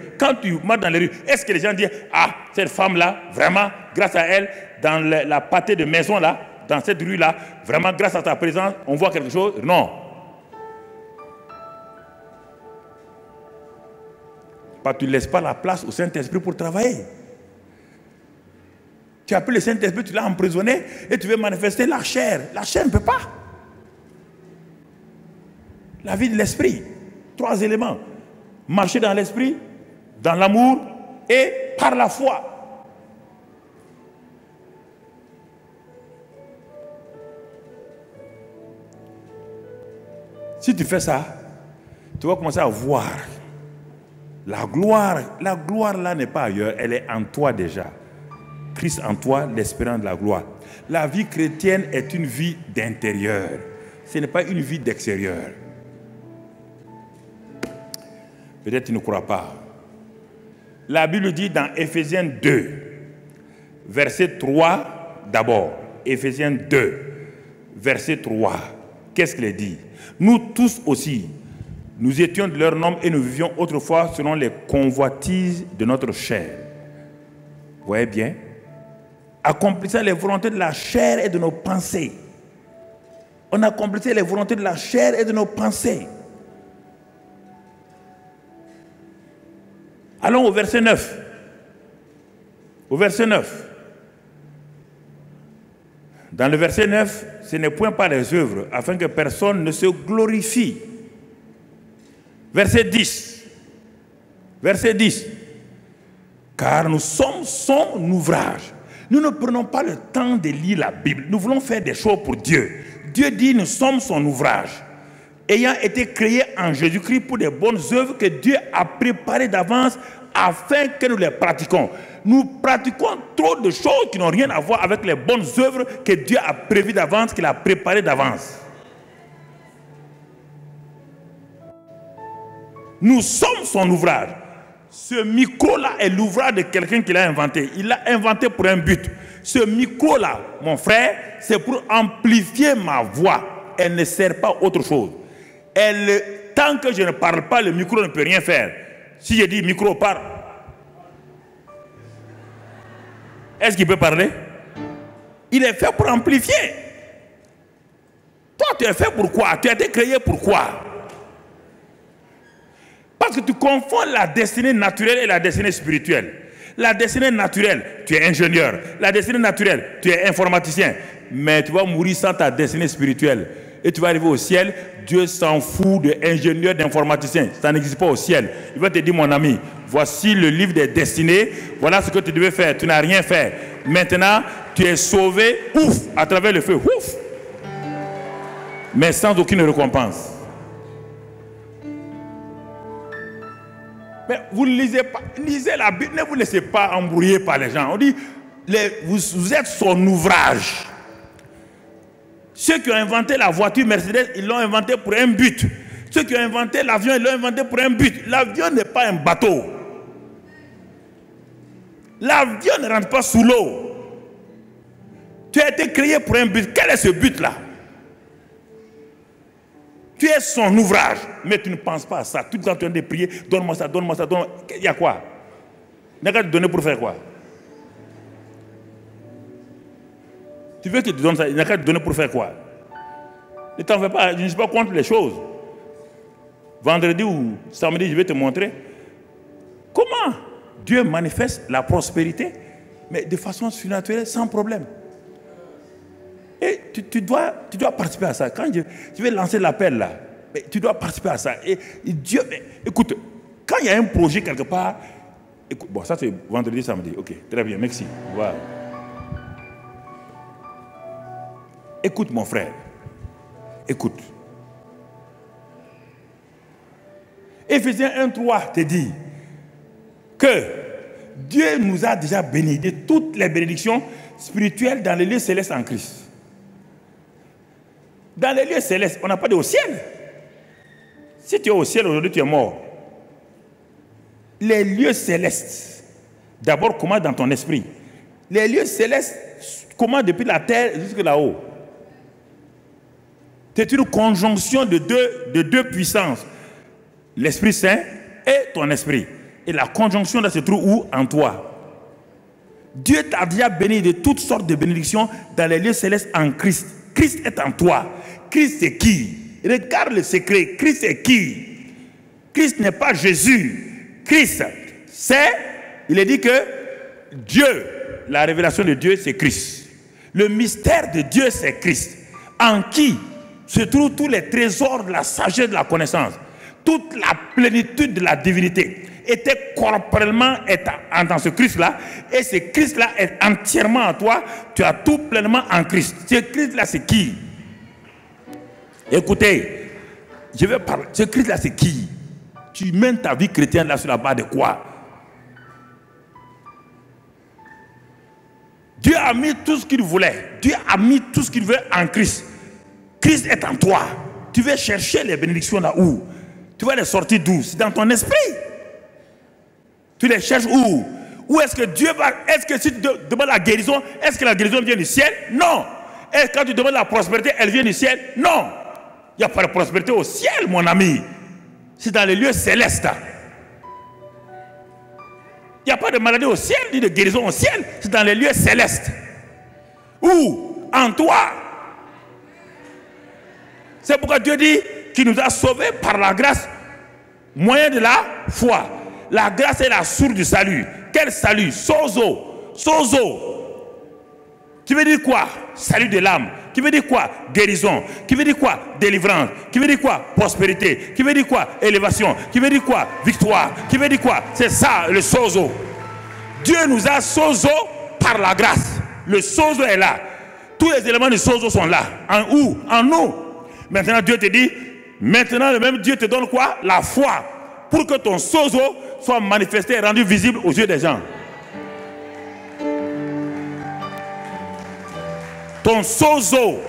est-ce que les gens disent, ah, cette femme-là, vraiment, grâce à elle, dans la pâtée de maison là, dans cette rue-là, vraiment, grâce à ta présence, on voit quelque chose? Non. Tu ne laisses pas la place au Saint-Esprit pour travailler. Tu as pris le Saint-Esprit, tu l'as emprisonné et tu veux manifester la chair. La chair ne peut pas. La vie de l'esprit. 3 éléments. Marcher dans l'esprit, dans l'amour et par la foi. Si tu fais ça, tu vas commencer à voir. La gloire là n'est pas ailleurs, elle est en toi déjà. Christ en toi, l'espérance de la gloire. La vie chrétienne est une vie d'intérieur. Ce n'est pas une vie d'extérieur. Peut-être tu ne crois pas. La Bible dit dans Éphésiens 2, verset 3 d'abord. Éphésiens 2, verset 3. Qu'est-ce qu'il dit? Nous tous aussi, nous étions de leur nombre et nous vivions autrefois selon les convoitises de notre chair. Vous voyez bien? Accomplissant les volontés de la chair et de nos pensées. On accomplissait les volontés de la chair et de nos pensées. Allons au verset 9. Au verset 9. Dans le verset 9, ce n'est point par les œuvres, afin que personne ne se glorifie. Verset 10. Verset 10. Car nous sommes son ouvrage. Nous ne prenons pas le temps de lire la Bible. Nous voulons faire des choses pour Dieu. Dieu dit, nous sommes son ouvrage. Ayant été créés en Jésus-Christ pour des bonnes œuvres que Dieu a préparées d'avance afin que nous les pratiquions. Nous pratiquons trop de choses qui n'ont rien à voir avec les bonnes œuvres que Dieu a prévues d'avance, qu'il a préparées d'avance. Nous sommes son ouvrage. Ce micro-là est l'ouvrage de quelqu'un qui l'a inventé. Il l'a inventé pour un but. Ce micro-là, mon frère, c'est pour amplifier ma voix. Elle ne sert pas à autre chose. Elle tant que je ne parle pas, le micro ne peut rien faire. Si je dis micro, parle. Est-ce qu'il peut parler? Il est fait pour amplifier. Toi, tu es fait pour quoi? Tu as été créé pour quoi? Parce que tu confonds la destinée naturelle et la destinée spirituelle. La destinée naturelle, tu es ingénieur. La destinée naturelle, tu es informaticien. Mais tu vas mourir sans ta destinée spirituelle. Et tu vas arriver au ciel, Dieu s'en fout d'ingénieur, d'informaticien. Ça n'existe pas au ciel. Il va te dire, mon ami, voici le livre des destinées. Voilà ce que tu devais faire. Tu n'as rien fait. Maintenant, tu es sauvé, ouf, à travers le feu, ouf. Mais sans aucune récompense. Mais vous ne lisez pas, lisez la Bible, ne vous laissez pas embrouiller par les gens. On dit, vous êtes son ouvrage. Ceux qui ont inventé la voiture Mercedes, ils l'ont inventé pour un but. Ceux qui ont inventé l'avion, ils l'ont inventé pour un but. L'avion n'est pas un bateau. L'avion ne rentre pas sous l'eau. Tu as été créé pour un but. Quel est ce but-là? Tu es son ouvrage, mais tu ne penses pas à ça. Tout le temps, tu es en train de prier, donne-moi ça, donne-moi ça, donne-moi. Il y a quoi? Il n'a qu'à te donner pour faire quoi? Tu veux qu'il te donne ça, il n'a qu'à te donner pour faire quoi? Ne t'en fais pas, je ne suis pas contre les choses. Vendredi ou samedi, je vais te montrer comment Dieu manifeste la prospérité, mais de façon surnaturelle, sans problème. Et tu dois participer à ça. Quand je vais lancer l'appel là, mais tu dois participer à ça. Et Dieu, écoute, quand il y a un projet quelque part, écoute, bon, ça c'est vendredi, samedi. Ok, très bien, merci. Voilà. Écoute mon frère, écoute. Éphésiens 1:3 te dit que Dieu nous a déjà bénis de toutes les bénédictions spirituelles dans les lieux célestes en Christ. Dans les lieux célestes, on n'a pas de au ciel. Si tu es au ciel aujourd'hui, tu es mort. Les lieux célestes, d'abord comment dans ton esprit. Les lieux célestes, comment depuis la terre jusque là-haut. C'est une conjonction de deux puissances. L'Esprit Saint et ton esprit. Et la conjonction là se trouve où? En toi. Dieu t'a déjà béni de toutes sortes de bénédictions dans les lieux célestes en Christ. Christ est en toi. Christ c'est qui? Regarde le secret. Christ c'est qui? Christ n'est pas Jésus. Christ, c'est, il est dit que Dieu, la révélation de Dieu, c'est Christ. Le mystère de Dieu, c'est Christ. En qui se trouvent tous les trésors de la sagesse, de la connaissance. Toute la plénitude de la divinité était corporellement dans ce Christ-là. Et ce Christ-là est entièrement en toi. Tu as tout pleinement en Christ. Ce Christ-là, c'est qui? Écoutez, je vais parler. Ce Christ-là, c'est qui? Tu mènes ta vie chrétienne là sur la base de quoi? Dieu a mis tout ce qu'il voulait. Dieu a mis tout ce qu'il veut en Christ. Christ est en toi. Tu veux chercher les bénédictions là où? Tu vas les sortir d'où? C'est dans ton esprit. Tu les cherches où? Où est-ce que Dieu va? Est-ce que si tu demandes la guérison, est-ce que la guérison vient du ciel? Non. Et quand tu demandes la prospérité, elle vient du ciel? Non. Il n'y a pas de prospérité au ciel, mon ami. C'est dans les lieux célestes. Il n'y a pas de maladie au ciel, ni de guérison au ciel. C'est dans les lieux célestes. Où? En toi. C'est pourquoi Dieu dit qu'il nous a sauvés par la grâce, moyen de la foi. La grâce est la source du salut. Quel salut? Sozo. Sozo. Qui veut dire quoi? Salut de l'âme. Qui veut dire quoi? Guérison. Qui veut dire quoi? Délivrance. Qui veut dire quoi? Prospérité. Qui veut dire quoi? Élévation. Qui veut dire quoi? Victoire. Qui veut dire quoi? C'est ça le sozo. Dieu nous a sozo par la grâce. Le sozo est là. Tous les éléments du sozo sont là. En où? En nous. Maintenant Dieu te dit, maintenant le même Dieu te donne quoi? La foi. Pour que ton sozo soit manifesté et rendu visible aux yeux des gens. Ton sozo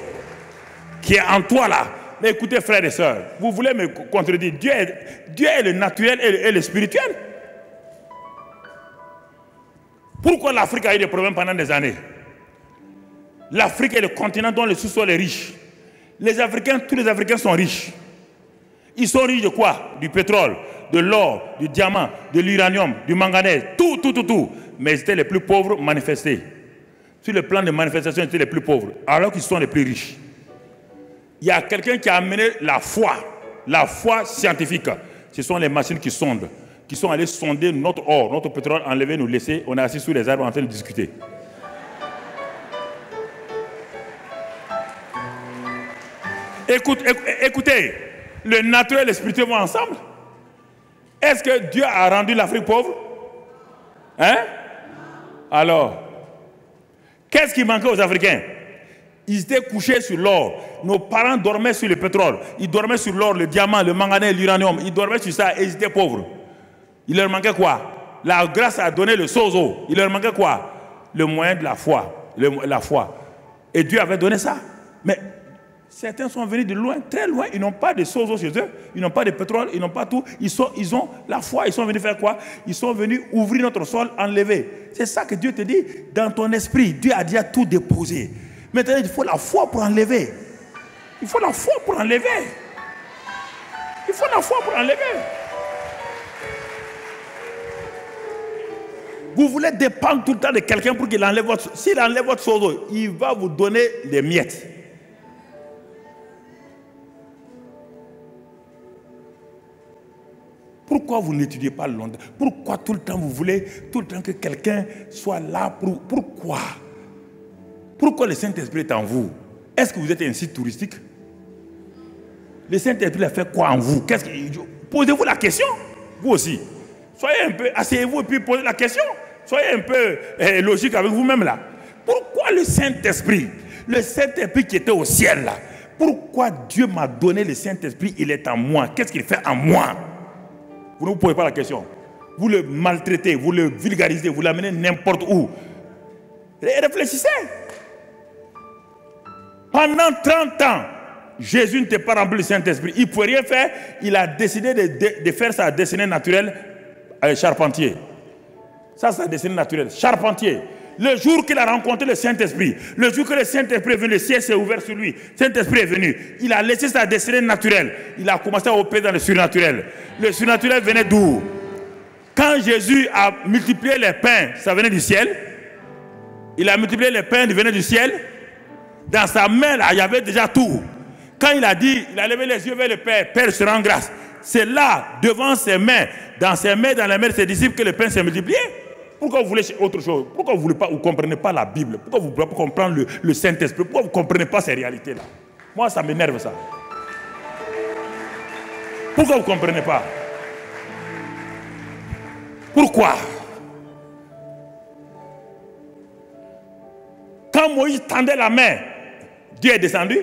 qui est en toi là. Mais écoutez frères et sœurs, vous voulez me contredire? Dieu est le naturel et le spirituel. Pourquoi l'Afrique a eu des problèmes pendant des années? L'Afrique est le continent dont le sous-sol est riche. Les Africains, tous les Africains sont riches. Ils sont riches de quoi? Du pétrole, de l'or, du diamant, de l'uranium, du manganèse, tout. Mais ils étaient les plus pauvres manifestés. Sur le plan de manifestation, ils étaient les plus pauvres, alors qu'ils sont les plus riches. Il y a quelqu'un qui a amené la foi scientifique. Ce sont les machines qui sondent, qui sont allées sonder notre or, notre pétrole, enlever, nous laisser. On est assis sous les arbres en train de discuter. Écoutez, le naturel et le spirituel vont ensemble. Est-ce que Dieu a rendu l'Afrique pauvre? Hein? Alors, qu'est-ce qui manquait aux Africains? Ils étaient couchés sur l'or. Nos parents dormaient sur le pétrole. Ils dormaient sur l'or, le diamant, le manganèse, l'uranium. Ils dormaient sur ça et ils étaient pauvres. Il leur manquait quoi? La grâce a donné le sozo. Il leur manquait quoi? Le moyen de la foi. La foi. Et Dieu avait donné ça. Mais certains sont venus de loin, très loin. Ils n'ont pas de sozo chez eux. Ils n'ont pas de pétrole. Ils n'ont pas tout. Ils ont la foi. Ils sont venus faire quoi? Ils sont venus ouvrir notre sol, enlever. C'est ça que Dieu te dit. Dans ton esprit, Dieu a déjà tout déposé. Maintenant, il faut la foi pour enlever. Il faut la foi pour enlever. Il faut la foi pour enlever. Vous voulez dépendre tout le temps de quelqu'un pour qu'il enlève votre... S'il enlève votre sozo, il va vous donner des miettes. Pourquoi vous n'étudiez pas longtemps? Pourquoi tout le temps vous voulez tout le temps que quelqu'un soit là? Pourquoi? Pourquoi le Saint-Esprit est en vous? Est-ce que vous êtes un site touristique? Le Saint-Esprit a fait quoi en vous? Posez-vous la question, vous aussi. Soyez un peu, asseyez-vous et puis posez la question. Soyez un peu logique avec vous-même là. Pourquoi le Saint-Esprit qui était au ciel là, pourquoi Dieu m'a donné le Saint-Esprit, il est en moi? Qu'est-ce qu'il fait en moi? Vous ne vous posez pas la question. Vous le maltraitez, vous le vulgarisez, vous l'amenez n'importe où. Réfléchissez. Pendant 30 ans, Jésus n'était pas rempli du Saint-Esprit. Il ne pouvait rien faire. Il a décidé de faire sa destinée naturelle charpentier. Ça, c'est sa destinée naturelle. Charpentier. Le jour qu'il a rencontré le Saint-Esprit, le jour que le Saint-Esprit est venu, le ciel s'est ouvert sur lui. Le Saint-Esprit est venu. Il a laissé sa destinée naturelle. Il a commencé à opérer dans le surnaturel. Le surnaturel venait d'où? Quand Jésus a multiplié les pains, ça venait du ciel. Il a multiplié les pains, il venait du ciel. Dans sa main, là, il y avait déjà tout. Quand il a dit, il a levé les yeux vers le Père, Père, je te rends grâce. C'est là, devant ses mains, dans les mains de ses disciples, que le pain s'est multiplié. Pourquoi vous voulez autre chose? Pourquoi vous ne comprenez pas la Bible? Pourquoi vous ne voulez pas comprendre le Saint-Esprit? Pourquoi vous ne comprenez pas ces réalités-là? Moi, ça m'énerve ça. Pourquoi vous ne comprenez pas? Pourquoi? Quand Moïse tendait la main, Dieu est descendu.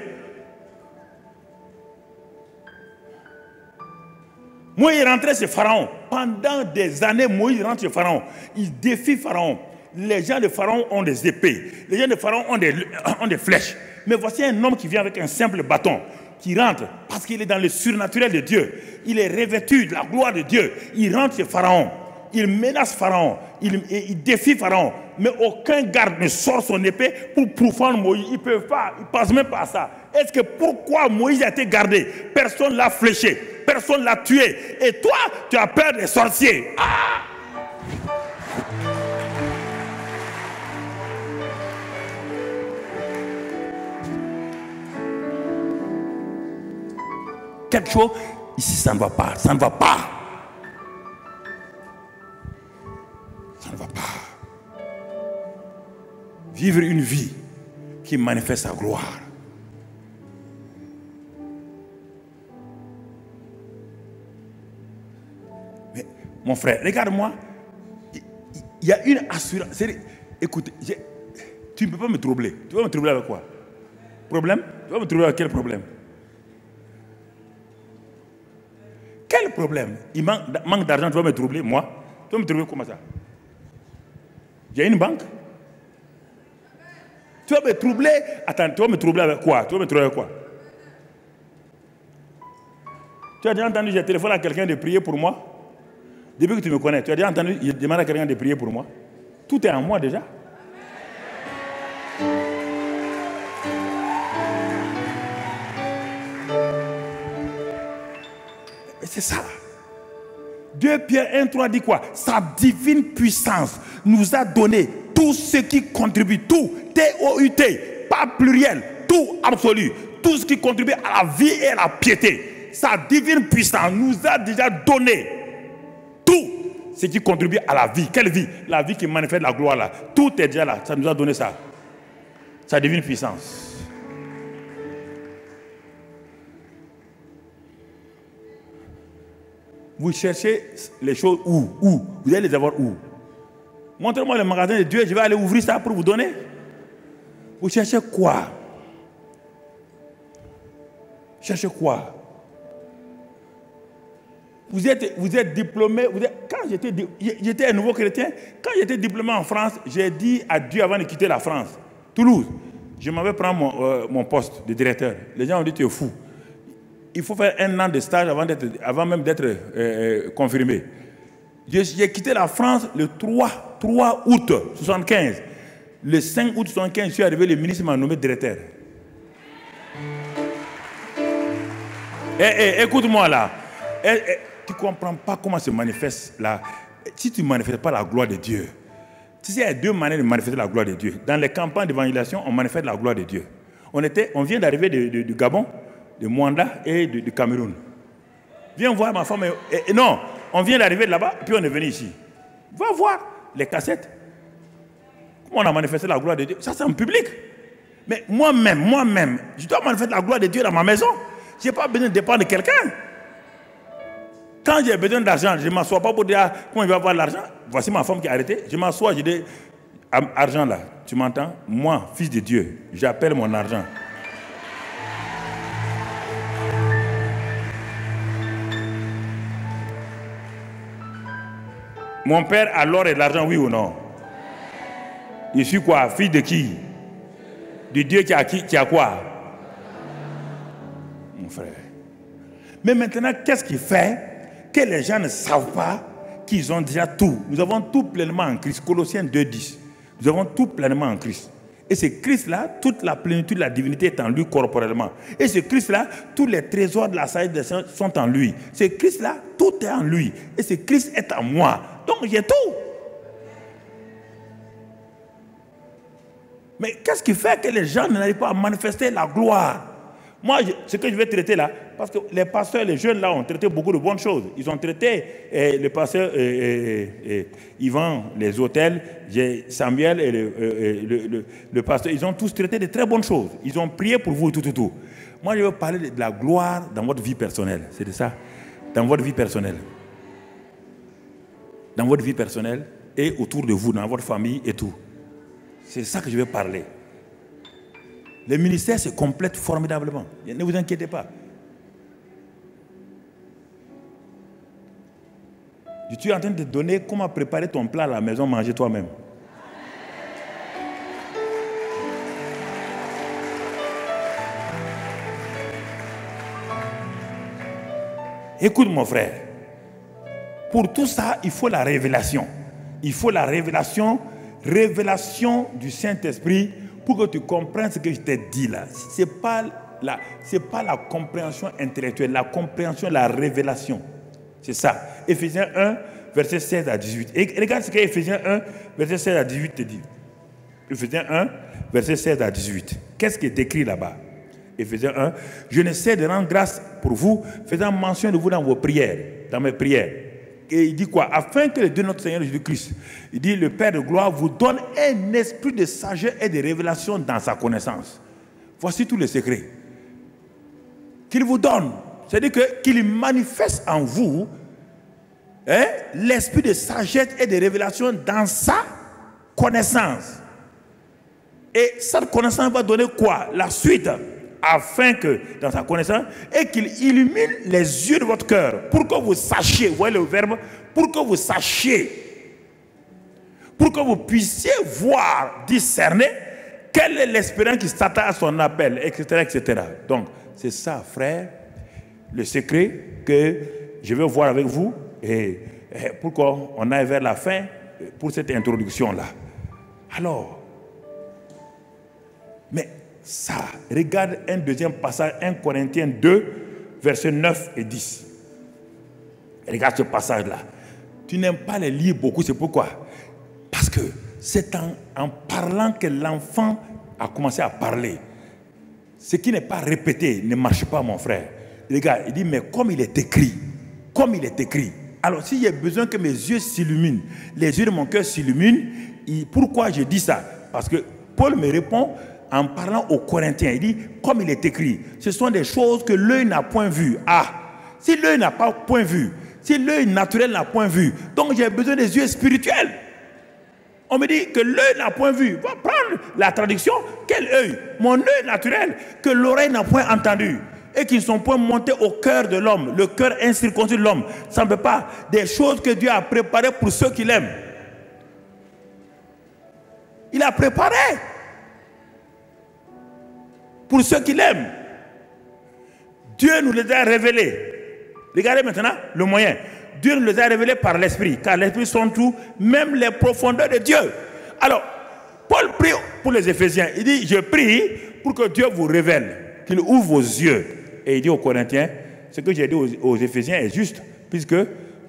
Moïse est rentré chez Pharaon. Pendant des années, Moïse rentre chez Pharaon. Il défie Pharaon. Les gens de Pharaon ont des épées. Les gens de Pharaon ont des flèches. Mais voici un homme qui vient avec un simple bâton, qui rentre parce qu'il est dans le surnaturel de Dieu. Il est revêtu de la gloire de Dieu. Il rentre chez Pharaon. Il menace Pharaon. Il défie Pharaon. Mais aucun garde ne sort son épée pour pourfendre Moïse. Ils ne peuvent pas. Ils ne passent même pas à ça. Est-ce que pourquoi Moïse a été gardé? Personne ne l'a fléché. Personne ne l'a tué. Et toi, tu as peur des sorciers. Ah! Quelque chose, ici, ça ne va pas. Ça ne va pas. Ça ne va pas. Vivre une vie qui manifeste sa gloire. Mais, mon frère, regarde-moi. Il y a une assurance. Écoute, tu ne peux pas me troubler. Tu vas me troubler avec quoi? Problème? Tu vas me troubler avec quel problème? Quel problème? Il manque d'argent, tu vas me troubler, moi? Tu vas me troubler comment ça? J'ai une banque. Tu vas me troubler. Attends, tu vas me troubler avec quoi? Tu vas me troubler avec quoi? Tu as déjà entendu, j'ai téléphoné à quelqu'un de prier pour moi? Depuis que tu me connais, tu as déjà entendu, je demande à quelqu'un de prier pour moi? Tout est en moi déjà. C'est ça. 2 Pierre 1,3 dit quoi? Sa divine puissance nous a donné tout ce qui contribue, tout, T-O-U-T, pas pluriel, tout absolu, tout ce qui contribue à la vie et à la piété. Sa divine puissance nous a déjà donné tout ce qui contribue à la vie. Quelle vie? La vie qui manifeste la gloire là. Tout est déjà là. Ça nous a donné ça. Sa divine puissance. Vous cherchez les choses où? Vous allez les avoir où? Montrez-moi le magasin de Dieu, je vais aller ouvrir ça pour vous donner. Vous cherchez quoi? Cherchez quoi? Vous êtes diplômé. Quand j'étais un nouveau chrétien, quand j'étais diplômé en France, j'ai dit à Dieu avant de quitter la France, Toulouse, je m'avais prendre mon poste de directeur. Les gens ont dit tu es fou. Il faut faire 1 an de stage avant même d'être confirmé. J'ai quitté la France le 3 août 1975. Le 5 août 1975, je suis arrivé, le ministre m'a nommé directeur. Écoute-moi là. Tu ne comprends pas comment se manifeste là. Si tu ne manifestes pas la gloire de Dieu, tu sais, il y a 2 manières de manifester la gloire de Dieu. Dans les campagnes d'évangélisation, on manifeste la gloire de Dieu. On vient d'arriver du Gabon, de Mwanda et du Cameroun. Viens voir ma femme. Non, on vient d'arriver là-bas, puis on est venu ici. Va voir les cassettes. Comment on a manifesté la gloire de Dieu? Ça, c'est en public. Mais moi-même, je dois manifester la gloire de Dieu dans ma maison. Je n'ai pas besoin de dépendre de quelqu'un. Quand j'ai besoin d'argent, je ne m'assois pas pour dire comment il va avoir l'argent. Voici ma femme qui est arrêtée. Je m'assois, je dis, argent là, tu m'entends? Moi, fils de Dieu, j'appelle mon argent. Mon père a l'or et l'argent, oui ou non? Je suis quoi? Fils de qui? Du Dieu qui a quoi? Mon frère. Mais maintenant, qu'est-ce qui fait que les gens ne savent pas qu'ils ont déjà tout? Nous avons tout pleinement en Christ. Colossiens 2,10. Nous avons tout pleinement en Christ. Et ce Christ-là, toute la plénitude de la divinité est en lui corporellement. Et ce Christ-là, tous les trésors de la sagesse des saints sont en lui. Ce Christ-là, tout est en lui. Et ce Christ est en moi. Donc j'ai tout. Mais qu'est-ce qui fait que les gens n'arrivent pas à manifester la gloire? Moi, ce que je vais traiter là, parce que les pasteurs, les jeunes là ont traité beaucoup de bonnes choses. Ils ont traité le pasteur Yvan, les hôtels, Samuel et le pasteur. Ils ont tous traité de très bonnes choses. Ils ont prié pour vous, tout. Moi, je veux parler de la gloire dans votre vie personnelle. C'est de ça. Dans votre vie personnelle. Dans votre vie personnelle et autour de vous, dans votre famille et tout. C'est de ça que je vais parler. Le ministère se complète formidablement. Ne vous inquiétez pas. Je suis en train de te donner comment préparer ton plat à la maison, manger toi-même. Écoute mon frère. Pour tout ça, il faut la révélation. Il faut la révélation du Saint-Esprit pour que tu comprennes ce que je t'ai dit là. Ce n'est pas la compréhension intellectuelle, la compréhension, la révélation. C'est ça. Éphésiens 1, verset 16 à 18. Et regarde ce que Éphésiens 1, verset 16 à 18 te dit. Éphésiens 1, verset 16 à 18. Qu'est-ce qui est écrit là-bas? Éphésiens 1, je ne sais de rendre grâce pour vous, faisant mention de vous dans vos prières, dans mes prières. Et il dit quoi? Afin que le Dieu de notre Seigneur Jésus-Christ, il dit, le Père de gloire vous donne un esprit de sagesse et de révélation dans sa connaissance. Voici tous les secrets qu'il vous donne. C'est-à-dire qu'il manifeste en vous l'esprit de sagesse et de révélation dans sa connaissance. Et cette connaissance va donner quoi? La suite. Afin que, dans sa connaissance, et qu'il illumine les yeux de votre cœur, pour que vous sachiez, vous voyez le verbe, pour que vous sachiez, pour que vous puissiez voir, discerner, quelle est l'espérance qui s'attend à son appel, etc., etc. Donc, c'est ça, frère, le secret que je vais voir avec vous, et pour qu'on aille vers la fin, pour cette introduction-là. Alors, mais ça, regarde un deuxième passage, 1 Corinthiens 2, versets 9 et 10. Regarde ce passage-là. Tu n'aimes pas les lire beaucoup, c'est pourquoi? Parce que c'est en parlant que l'enfant a commencé à parler. Ce qui n'est pas répété ne marche pas, mon frère. Regarde, il dit, mais comme il est écrit, alors s'il y a besoin que mes yeux s'illuminent, les yeux de mon cœur s'illuminent, pourquoi je dis ça? Parce que Paul me répond en parlant aux Corinthiens. Il dit, comme il est écrit, ce sont des choses que l'œil n'a point vues. Ah, si l'œil n'a pas point vu, si l'œil naturel n'a point vu, donc j'ai besoin des yeux spirituels. On me dit que l'œil n'a point vu. Va prendre la traduction. Quel œil? Mon œil naturel, que l'oreille n'a point entendu. Et qui ne sont point montés au cœur de l'homme. Le cœur incirconcis de l'homme. Ça ne veut pas des choses que Dieu a préparées pour ceux qui l'aiment. Il a préparé pour ceux qui l'aiment. Dieu nous les a révélés. Regardez maintenant le moyen. Dieu nous les a révélés par l'Esprit, car l'Esprit sont tout, même les profondeurs de Dieu. Alors, Paul prie pour les Éphésiens. Il dit, je prie pour que Dieu vous révèle, qu'il ouvre vos yeux. Et il dit aux Corinthiens, ce que j'ai dit aux Éphésiens est juste, puisque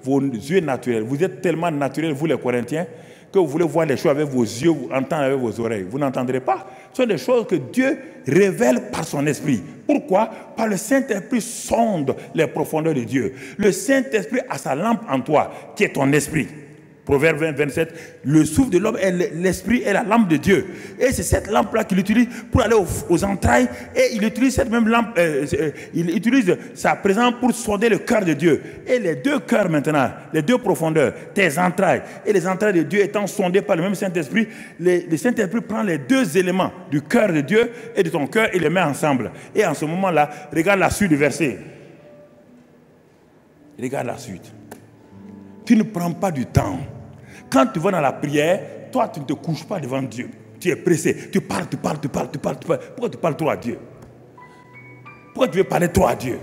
vos yeux naturels, vous êtes tellement naturels, vous les Corinthiens, que vous voulez voir les choses avec vos yeux, vous entendre avec vos oreilles. Vous n'entendrez pas. Ce sont des choses que Dieu révèle par son esprit. Pourquoi? Par le Saint-Esprit sonde les profondeurs de Dieu. Le Saint-Esprit a sa lampe en toi, qui est ton esprit. Proverbe 20, 27, le souffle de l'homme est l'esprit et la lampe de Dieu. Et c'est cette lampe-là qu'il utilise pour aller aux entrailles. Et il utilise cette même lampe, il utilise sa présence pour sonder le cœur de Dieu. Et les deux cœurs maintenant, les deux profondeurs, tes entrailles et les entrailles de Dieu étant sondées par le même Saint-Esprit, le Saint-Esprit prend les deux éléments du cœur de Dieu et de ton cœur et les met ensemble. Et en ce moment-là, regarde la suite du verset. Regarde la suite. Tu ne prends pas du temps. Quand tu vas dans la prière, toi, tu ne te couches pas devant Dieu. Tu es pressé. Tu parles. Pourquoi tu parles trop à Dieu? Pourquoi tu veux parler trop à Dieu?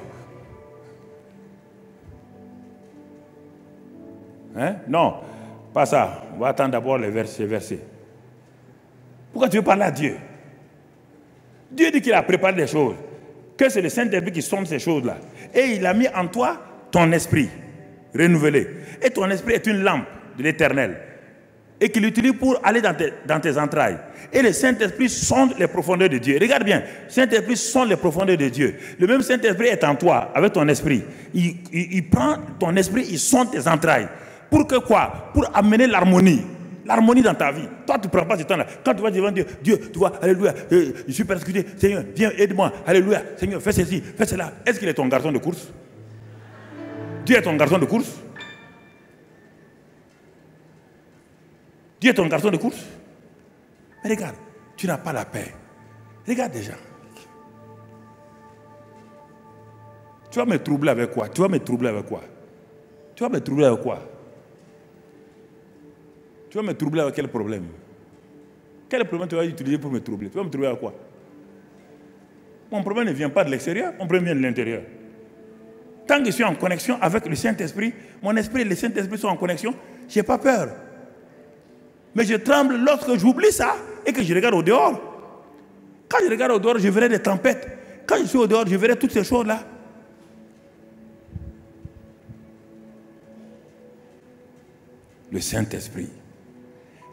Hein? Non, pas ça. On va attendre d'abord les versets. Pourquoi tu veux parler à Dieu? Dieu dit qu'il a préparé des choses. Que c'est le Saint-Esprit qui sonde ces choses-là. Et il a mis en toi ton esprit renouvelé. Et ton esprit est une lampe de l'Éternel, et qu'il utilise pour aller dans tes entrailles. Et le Saint-Esprit sonde les profondeurs de Dieu. Regarde bien, le Saint-Esprit sonde les profondeurs de Dieu. Le même Saint-Esprit est en toi, avec ton esprit. Il prend ton esprit, il sonde tes entrailles. Pour que quoi? Pour amener l'harmonie. L'harmonie dans ta vie. Toi, tu ne prends pas ce temps-là. Quand tu vas devant Dieu, Dieu, tu vois, alléluia, je suis persécuté, Seigneur, viens, aide-moi, alléluia, Seigneur, fais ceci, fais cela. Est-ce qu'il est ton garçon de course? Dieu est ton garçon de course? Dieu est ton garçon de course? Mais regarde, tu n'as pas la paix. Regarde déjà. Tu vas me troubler avec quoi? Tu vas me troubler avec quoi? Tu vas me troubler avec quoi? Tu vas me troubler avec quel problème? Quel problème tu vas utiliser pour me troubler? Tu vas me troubler avec quoi? Mon problème ne vient pas de l'extérieur, mon problème vient de l'intérieur. Tant que je suis en connexion avec le Saint-Esprit, mon esprit et le Saint-Esprit sont en connexion, je n'ai pas peur. Mais je tremble lorsque j'oublie ça et que je regarde au dehors. Quand je regarde au dehors, je verrai des tempêtes. Quand je suis au dehors, je verrai toutes ces choses-là. Le Saint-Esprit.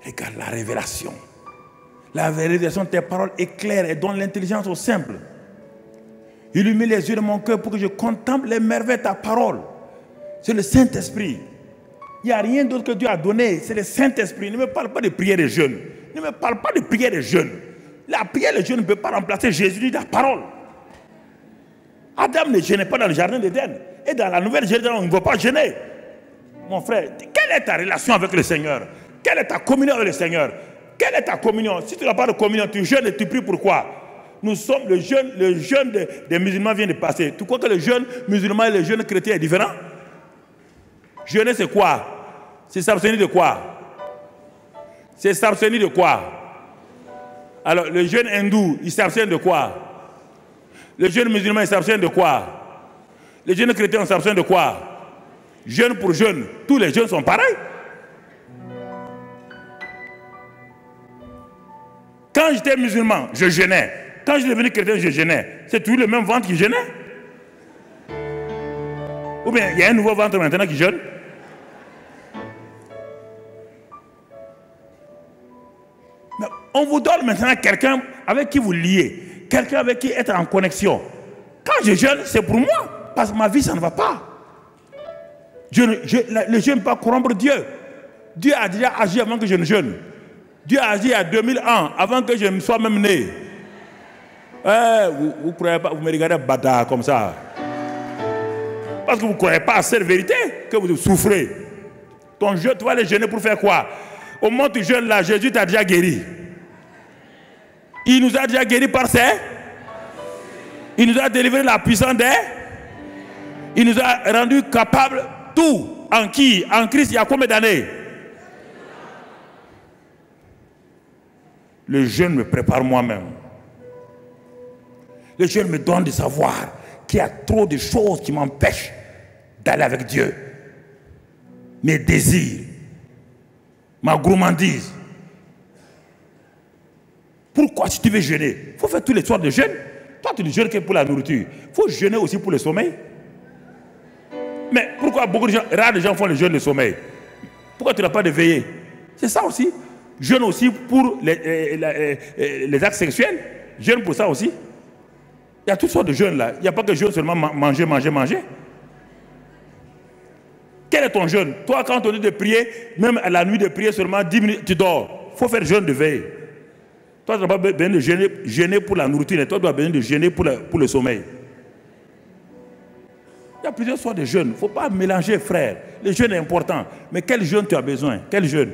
Regarde la révélation. La révélation de tes paroles est claire et donne l'intelligence au simple. Illumine les yeux de mon cœur pour que je contemple les merveilles de ta parole. C'est le Saint-Esprit. Il n'y a rien d'autre que Dieu a donné. C'est le Saint-Esprit. Ne me parle pas de prière des jeunes. Ne me parle pas de prière des jeunes. La prière des jeunes ne peut pas remplacer Jésus ni la parole. Adam ne gênait pas dans le jardin d'Éden. Et dans la nouvelle Jérusalem, on ne va pas gêner. Mon frère, quelle est ta relation avec le Seigneur? Quelle est ta communion avec le Seigneur? Quelle est ta communion? Si tu n'as pas de communion, tu jeûnes et tu pries pourquoi? Nous sommes le jeûne des musulmans vient de passer. Tu crois que le jeûne musulman et le jeûne chrétien est différent? Jeûner, c'est quoi? C'est s'abstenir de quoi? C'est s'abstenir de quoi? Alors, le jeûne hindou, il s'abstient de quoi? Le jeûne musulman, il s'abstient de quoi? Le jeûne chrétien, il s'abstient de quoi? Jeûne pour jeûne. Tous les jeûnes sont pareils. Quand j'étais musulman, je jeûnais. Quand je suis devenu chrétien, je jeûnais. C'est toujours le même ventre qui jeûnait. Ou bien il y a un nouveau ventre maintenant qui jeûne. Mais on vous donne maintenant quelqu'un avec qui vous liez, quelqu'un avec qui être en connexion. Quand je jeûne, c'est pour moi, parce que ma vie, ça ne va pas. Le jeûne ne peut pas corrompre Dieu. Dieu a déjà agi avant que je ne jeûne. Dieu a agi il y a 2000 ans, avant que je ne sois même né. Vous croyez pas, vous me regardez bâtard comme ça. Parce que vous ne croyez pas à cette vérité que vous souffrez. Ton jeûne, tu vas aller jeûner pour faire quoi? Au moment où tu jeûnes là, Jésus t'a déjà guéri. Il nous a déjà guéri par ses. Il nous a délivré la puissance des. Il nous a rendu capables tout. En qui? En Christ, il y a combien d'années? Le jeûne me prépare moi-même. Le jeûne me donne de savoir qu'il y a trop de choses qui m'empêchent d'aller avec Dieu. Mes désirs, ma gourmandise. Pourquoi, si tu veux jeûner, il faut faire tous les soirs de jeûne. Toi, tu ne jeûnes que pour la nourriture. Il faut jeûner aussi pour le sommeil. Mais pourquoi beaucoup de gens, rares de gens font le jeûne de sommeil? Pourquoi tu n'as pas de veillée? C'est ça aussi. Jeûne aussi pour les actes sexuels. Jeûne pour ça aussi. Il y a toutes sortes de jeûnes là. Il n'y a pas que jeûne seulement manger, manger, manger. Quel est ton jeûne? Toi, quand on dit de prier, même à la nuit de prier seulement 10 minutes, tu dors. Il faut faire jeûne de veille. Toi, tu n'as pas besoin de jeûner pour la nourriture. Toi, tu as besoin de jeûner pour le sommeil. Il y a plusieurs sortes de jeûnes. Il ne faut pas mélanger, frère. Le jeûne est important. Mais quel jeûne tu as besoin? Quel jeûne?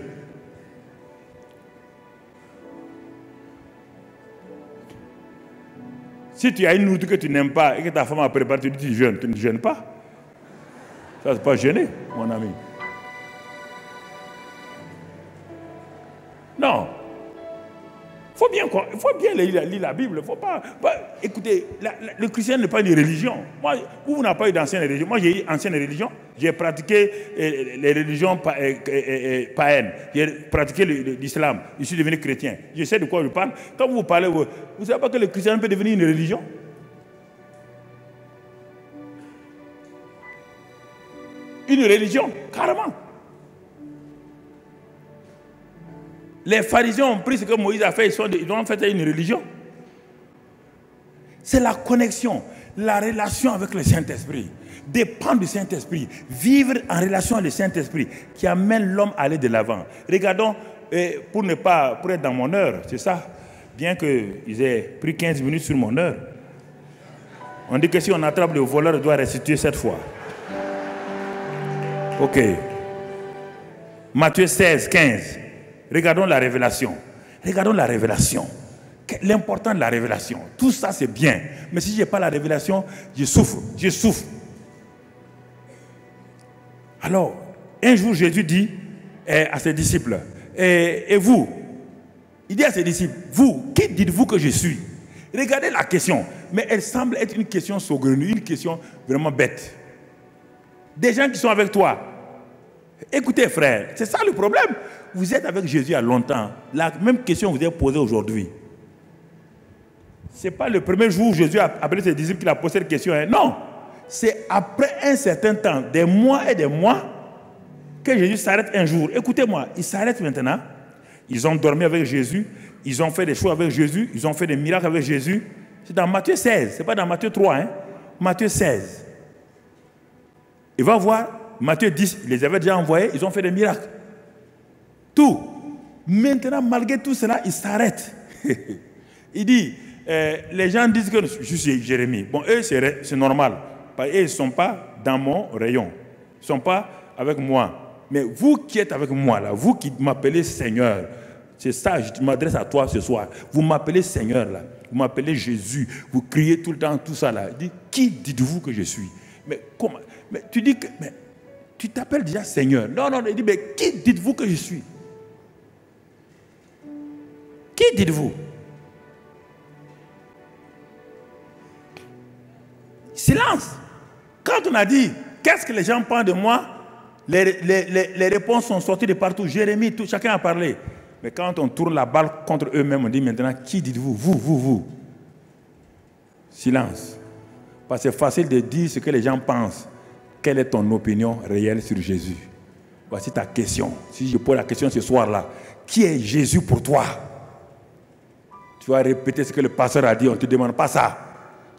Si tu as une nourriture que tu n'aimes pas et que ta femme a préparé, tu dis que tu jeûnes. Tu ne jeûnes pas. Ça, c'est pas jeûner, mon ami. Non. Il faut bien lire la Bible. Faut pas, écoutez, le christianisme n'est pas une religion. Moi, vous n'avez pas eu d'ancienne religion. Moi, j'ai eu ancienne religion. J'ai pratiqué les religions païennes. J'ai pratiqué l'islam. Je suis devenu chrétien. Je sais de quoi je parle. Quand vous parlez, vous ne savez pas que le christianisme peut devenir une religion? Une religion, carrément. Les pharisiens ont pris ce que Moïse a fait, ils ont fait une religion. C'est la connexion, la relation avec le Saint-Esprit. Dépendre du Saint-Esprit, vivre en relation avec le Saint-Esprit qui amène l'homme à aller de l'avant. Regardons, pour être dans mon heure, c'est ça. Bien qu'ils aient pris 15 minutes sur mon heure. On dit que si on attrape le voleur, on doit restituer cette fois. Ok. Matthieu 16, 15. Regardons la révélation. Regardons la révélation. L'important de la révélation. Tout ça, c'est bien. Mais si je n'ai pas la révélation, je souffre. Je souffre. Alors, un jour, Jésus dit à ses disciples, et vous? Il dit à ses disciples, vous, qui dites-vous que je suis? Regardez la question. Mais elle semble être une question saugrenue, une question vraiment bête. Des gens qui sont avec toi. Écoutez, frère, c'est ça le problème. Vous êtes avec Jésus il y a longtemps. La même question vous est posée aujourd'hui. Ce n'est pas le premier jour où Jésus a appelé ses disciples qu'il a posé cette question. Hein. Non. C'est après un certain temps, des mois et des mois, que Jésus s'arrête un jour. Écoutez-moi, il s'arrête maintenant. Ils ont dormi avec Jésus. Ils ont fait des choses avec Jésus. Ils ont fait des miracles avec Jésus. C'est dans Matthieu 16. Ce n'est pas dans Matthieu 3. Hein. Matthieu 16. Il va voir, Matthieu 10, ils les avaient déjà envoyés, ils ont fait des miracles. Tout. Maintenant, malgré tout cela, il s'arrête. Il dit, les gens disent que je suis Jérémie. Bon, eux, c'est normal. Parce qu'ils ne sont pas dans mon rayon. Ils ne sont pas avec moi. Mais vous qui êtes avec moi, là, vous qui m'appelez Seigneur, c'est ça, je m'adresse à toi ce soir. Vous m'appelez Seigneur, là. Vous m'appelez Jésus. Vous criez tout le temps, tout ça, là. Il dit, qui dites-vous que je suis? Mais comment? Mais tu dis que... Mais, tu t'appelles déjà Seigneur. Non, il dit, mais qui dites-vous que je suis? Qui dites-vous? Silence. Quand on a dit, qu'est-ce que les gens pensent de moi? Les réponses sont sorties de partout. Jérémie, chacun a parlé. Mais quand on tourne la balle contre eux-mêmes, on dit maintenant, qui dites-vous? Vous. Silence. Parce que c'est facile de dire ce que les gens pensent. quelle est ton opinion réelle sur Jésus? Voici ta question. Si je pose la question ce soir-là, qui est Jésus pour toi? Tu vas répéter ce que le pasteur a dit, on ne te demande pas ça.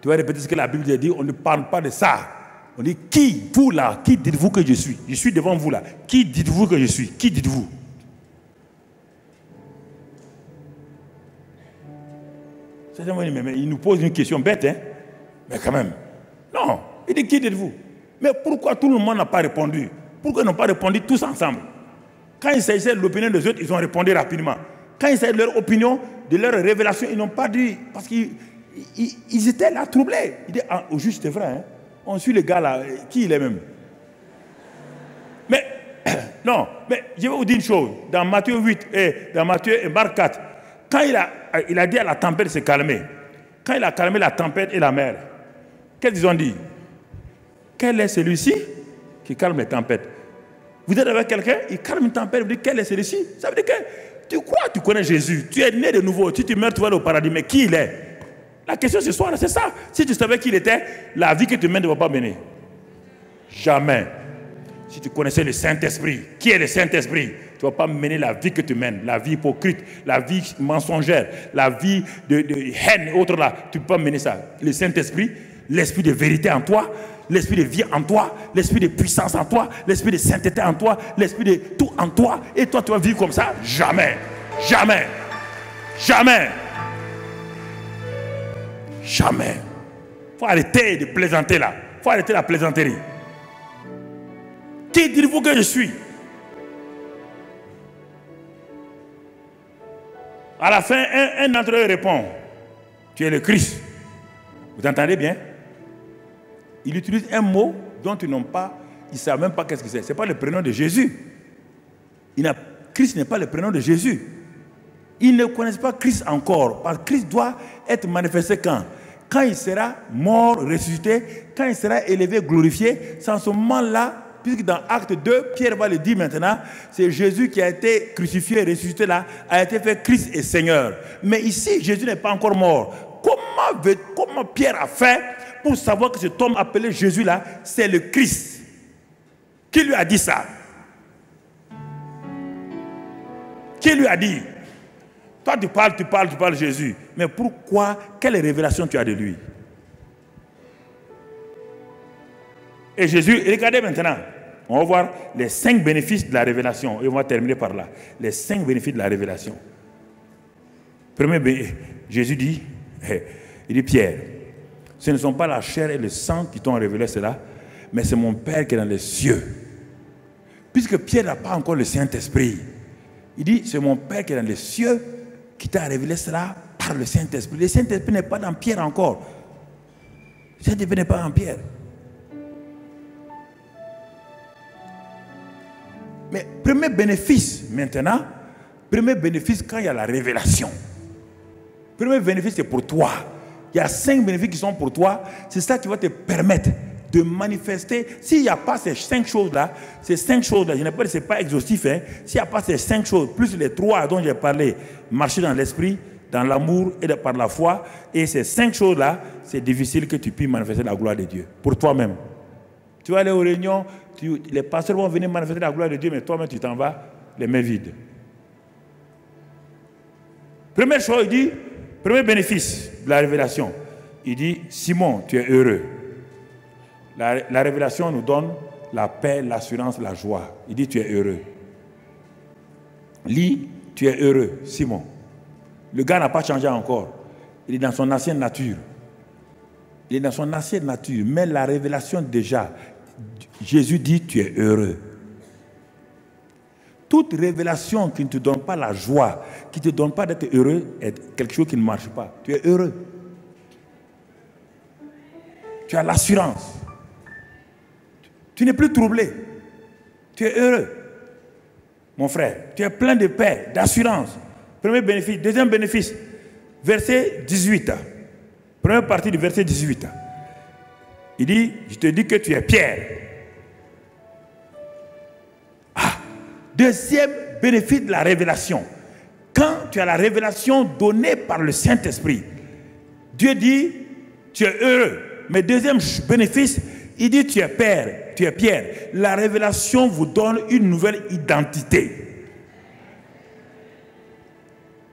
Tu vas répéter ce que la Bible a dit, on ne parle pas de ça. On dit, qui, vous là, qui dites-vous que je suis? Je suis devant vous là. Qui dites-vous que je suis? Qui dites-vous? Mais il nous pose une question bête, hein? Mais quand même. Non, il dit, qui dites-vous? Mais pourquoi tout le monde n'a pas répondu? Pourquoi ils n'ont pas répondu tous ensemble? Quand il s'agissait de l'opinion des autres, ils ont répondu rapidement. Quand il s'agissait de leur opinion, de leur révélation, ils n'ont pas dit, parce qu'ils étaient là troublés. Il dit, ah, au juste, c'est vrai, hein? On suit le gars là, qui il est même? Mais, non, mais je vais vous dire une chose. Dans Matthieu 8 et dans Matthieu et Marc 4, quand il a dit à la tempête de se calmer, quand il a calmé la tempête et la mer, qu'est-ce qu'ils ont dit? Quel est celui-ci qui calme les tempêtes? Vous êtes avec quelqu'un, il calme une tempête, vous dites quel est celui-ci? Ça veut dire que tu crois, tu connais Jésus, tu es né de nouveau, tu meurs, tu vas aller au paradis, mais qui il est? La question ce soir, c'est ça. Si tu savais qui il était, la vie que tu mènes ne va pas mener. Jamais. Si tu connaissais le Saint-Esprit, qui est le Saint-Esprit? Tu ne vas pas mener la vie que tu mènes, la vie hypocrite, la vie mensongère, la vie de haine et autres là. Tu ne peux pas mener ça. Le Saint-Esprit, l'esprit de vérité en toi, l'esprit de vie en toi, l'esprit de puissance en toi, l'esprit de sainteté en toi, l'esprit de tout en toi. Et toi, tu vas vivre comme ça? Jamais. Jamais. Jamais. Jamais. Il faut arrêter de plaisanter là. Il faut arrêter la plaisanterie. Qui dites-vous que je suis? À la fin, un d'entre eux répond, tu es le Christ. Vous entendez bien? Il utilise un mot dont ils n'ont pas, ils ne savent même pas qu'est-ce que c'est. Ce n'est pas le prénom de Jésus. Christ n'est pas le prénom de Jésus. Ils ne connaissent pas Christ encore. Parce que Christ doit être manifesté quand? Quand il sera mort, ressuscité, quand il sera élevé, glorifié. C'est en ce moment-là, puisque dans Acte 2, Pierre va le dire maintenant, c'est Jésus qui a été crucifié et ressuscité là, a été fait Christ et Seigneur. Mais ici, Jésus n'est pas encore mort. Comment Pierre a fait pour savoir que cet homme appelé Jésus là, c'est le Christ? Qui lui a dit ça? Qui lui a dit? Toi, tu parles Jésus. Mais pourquoi? Quelle révélation tu as de lui? Et Jésus, regardez maintenant. On va voir les 5 bénéfices de la révélation. Et on va terminer par là. Les 5 bénéfices de la révélation. Premier, Jésus dit, il dit, Pierre, ce ne sont pas la chair et le sang qui t'ont révélé cela, mais c'est mon Père qui est dans les cieux. Puisque Pierre n'a pas encore le Saint-Esprit, il dit, c'est mon Père qui est dans les cieux qui t'a révélé cela par le Saint-Esprit. Le Saint-Esprit n'est pas dans Pierre encore. Le Saint-Esprit n'est pas dans Pierre. Mais premier bénéfice maintenant, premier bénéfice quand il y a la révélation. Premier bénéfice c'est pour toi. Il y a 5 bénéfices qui sont pour toi. C'est ça qui va te permettre de manifester. S'il n'y a pas ces 5 choses-là, je n'ai pas dit ce n'est pas exhaustif, hein. S'il n'y a pas ces 5 choses, plus les 3 dont j'ai parlé, marcher dans l'esprit, dans l'amour et par la foi, et ces 5 choses-là, c'est difficile que tu puisses manifester la gloire de Dieu pour toi-même. Tu vas aller aux réunions, les pasteurs vont venir manifester la gloire de Dieu, mais toi-même tu t'en vas les mains vides. Première chose, il dit, premier bénéfice de la révélation, il dit, Simon, tu es heureux. La révélation nous donne la paix, l'assurance, la joie. Il dit, tu es heureux. Lis, tu es heureux, Simon. Le gars n'a pas changé encore. Il est dans son ancienne nature. Il est dans son ancienne nature. Mais la révélation déjà, Jésus dit, tu es heureux. Toute révélation qui ne te donne pas la joie, qui ne te donne pas d'être heureux, est quelque chose qui ne marche pas. Tu es heureux. Tu as l'assurance. Tu n'es plus troublé. Tu es heureux. Mon frère, tu es plein de paix, d'assurance. Premier bénéfice. Deuxième bénéfice, verset 18. Première partie du verset 18. Il dit, je te dis que tu es Pierre. Deuxième bénéfice de la révélation. Quand tu as la révélation donnée par le Saint-Esprit, Dieu dit, tu es heureux. Mais deuxième bénéfice, il dit, tu es Père. Tu es Pierre. La révélation vous donne une nouvelle identité.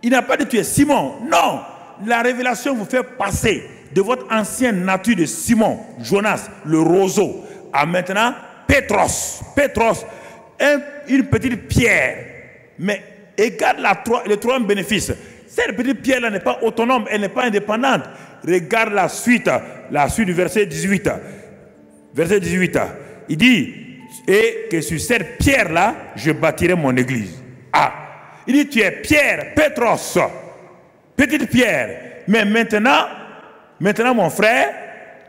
Il n'a pas dit tu es Simon. Non. La révélation vous fait passer de votre ancienne nature de Simon, Jonas, le roseau, à maintenant Pétros. Pétros, une petite pierre. Mais regarde le troisième bénéfice. Cette petite pierre-là n'est pas autonome, elle n'est pas indépendante. Regarde la suite du verset 18. Verset 18. Il dit, et que sur cette pierre-là, je bâtirai mon église. Ah, il dit, tu es Pierre, Pétros, petite pierre. Mais maintenant, mon frère,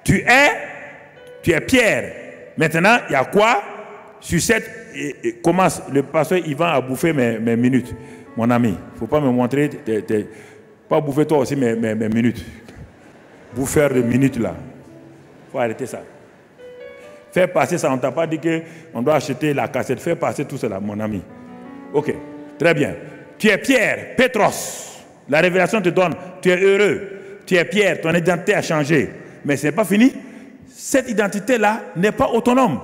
tu es Pierre. Maintenant, il y a quoi? Sur cette... commence, le pasteur Yvan a bouffé mes minutes. Mon ami, il ne faut pas me montrer... pas bouffer toi aussi mes minutes. Bouffeur de minutes là. Il faut arrêter ça. Faire passer ça, on ne t'a pas dit qu'on doit acheter la cassette. Faire passer tout cela, mon ami. Ok, très bien. Tu es Pierre, Pétros. La révélation te donne, tu es heureux. Tu es Pierre, ton identité a changé. Mais ce n'est pas fini. Cette identité-là n'est pas autonome.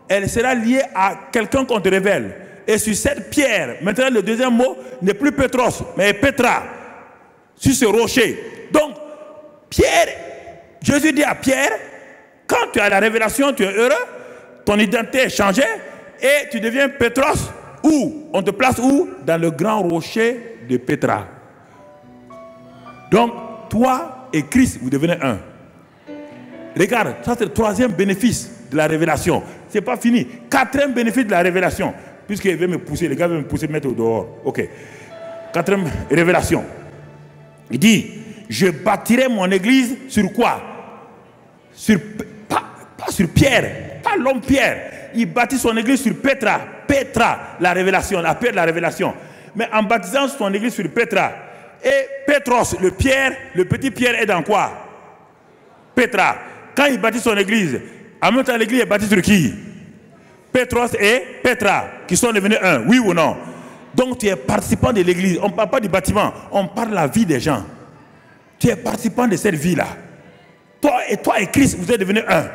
Elle sera liée à quelqu'un qu'on te révèle. Et sur cette pierre, maintenant le deuxième mot n'est plus Pétros, mais Pétra. Sur ce rocher. Donc, Pierre, Jésus dit à Pierre, quand tu as la révélation, tu es heureux, ton identité est changée, et tu deviens Pétros, où? On te place où? Dans le grand rocher de Pétra. Donc, toi et Christ, vous devenez un. Regarde, ça c'est le troisième bénéfice de la révélation. Ce n'est pas fini. Quatrième bénéfice de la révélation. Puisqu'il veut me pousser, les gars veulent me pousser, me mettre au dehors. Ok. Quatrième révélation. Il dit, je bâtirai mon église sur quoi? Pas sur Pierre, pas l'homme Pierre. Il bâtit son église sur Pétra. Pétra, la révélation, la pierre de la révélation. Mais en baptisant son église sur Pétra, et Pétros, le petit Pierre est dans quoi? Pétra. Quand il bâtit son église, en même temps l'église est bâtie sur qui? Pétros et Pétra, qui sont devenus un, oui ou non? Donc tu es participant de l'église. On ne parle pas du bâtiment, on parle de la vie des gens. Tu es participant de cette vie-là. Toi et Christ, vous êtes devenus un.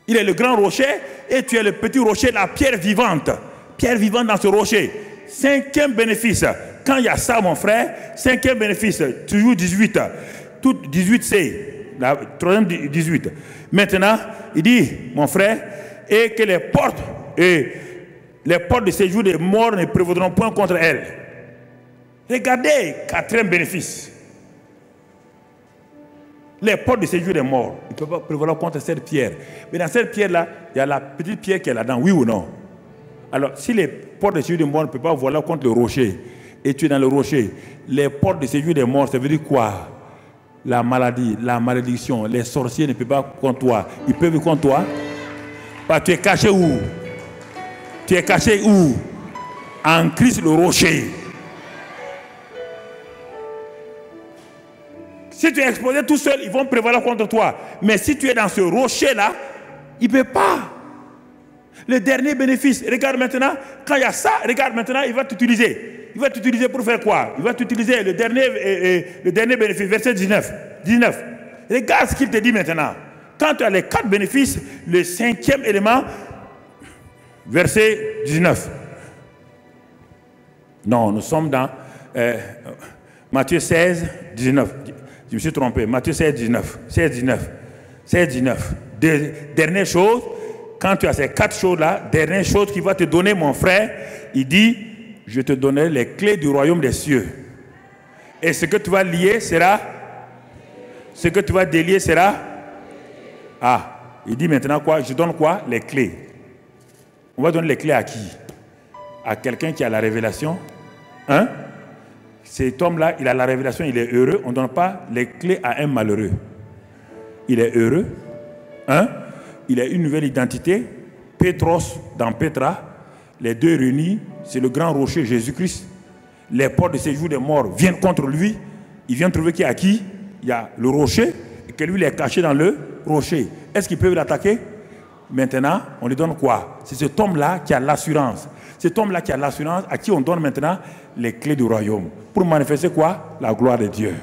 Il est le grand rocher et tu es le petit rocher, la pierre vivante. Pierre vivante dans ce rocher. Cinquième bénéfice. Quand il y a ça, mon frère, cinquième bénéfice, toujours 18. Tout 18, c'est la troisième 18. Maintenant, il dit, mon frère, et que les portes de séjour des morts ne prévaudront point contre elle. Regardez, quatrième bénéfice. Les portes de séjour des morts ne peuvent pas prévaloir contre cette pierre. Mais dans cette pierre-là, il y a la petite pierre qui est là-dedans, oui ou non? Alors, si les portes de séjour des morts ne peuvent pas valoir contre le rocher, et tu es dans le rocher, les portes de séjour des morts, ça veut dire quoi? La maladie, la malédiction, les sorciers ne peuvent pas contre toi. Ils peuvent contre toi? Bah, tu es caché où? Tu es caché où? En Christ le rocher. Si tu es exposé tout seul, ils vont prévaloir contre toi. Mais si tu es dans ce rocher-là, ils ne peuvent pas. Le dernier bénéfice, regarde maintenant, quand il y a ça, regarde maintenant, il va t'utiliser. Il va t'utiliser pour faire quoi? Il va t'utiliser le dernier bénéfice, verset 19. Regarde ce qu'il te dit maintenant. Quand tu as les 4 bénéfices, le 5e élément, verset 19. Non, nous sommes dans Matthieu 16, 19. Je me suis trompé. Matthieu 16, 19. 16, 19. Dernière chose, quand tu as ces 4 choses-là, dernière chose qu'il va te donner, mon frère, il dit, je te donnerai les clés du royaume des cieux. Et ce que tu vas lier sera, ce que tu vas délier sera, il dit maintenant quoi? Je donne quoi? Les clés. On va donner les clés à qui? À quelqu'un qui a la révélation. Hein? Cet homme-là, il a la révélation, il est heureux. On ne donne pas les clés à un malheureux. Il est heureux. Hein? Il a une nouvelle identité. Pétros dans Pétra. Les deux réunis, c'est le grand rocher Jésus-Christ. Les portes de séjour des morts viennent contre lui. Il vient trouver qui à qui? Il y a le rocher et que lui il est caché dans le rocher. Est-ce qu'ils peuvent l'attaquer? Maintenant, on lui donne quoi? C'est cet homme-là qui a l'assurance. Cet homme-là qui a l'assurance, à qui on donne maintenant les clés du royaume. Pour manifester quoi? La gloire de Dieu.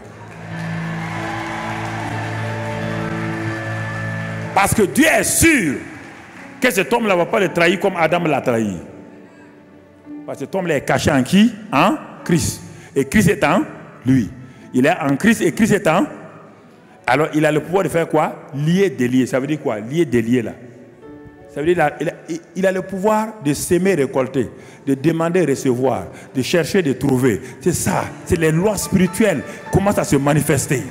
Parce que Dieu est sûr que cet homme-là ne va pas le trahir comme Adam l'a trahi. Parce que cet homme-là est caché en qui? En Christ. Et Christ est en lui. Il est en Christ et Christ est en... Alors il a le pouvoir de faire quoi? Lier, délier. Ça veut dire quoi? Lier, délier là. Ça veut dire il a le pouvoir de s'aimer, récolter, de demander, recevoir, de chercher, de trouver. C'est ça. C'est les lois spirituelles qui commencent à se manifester.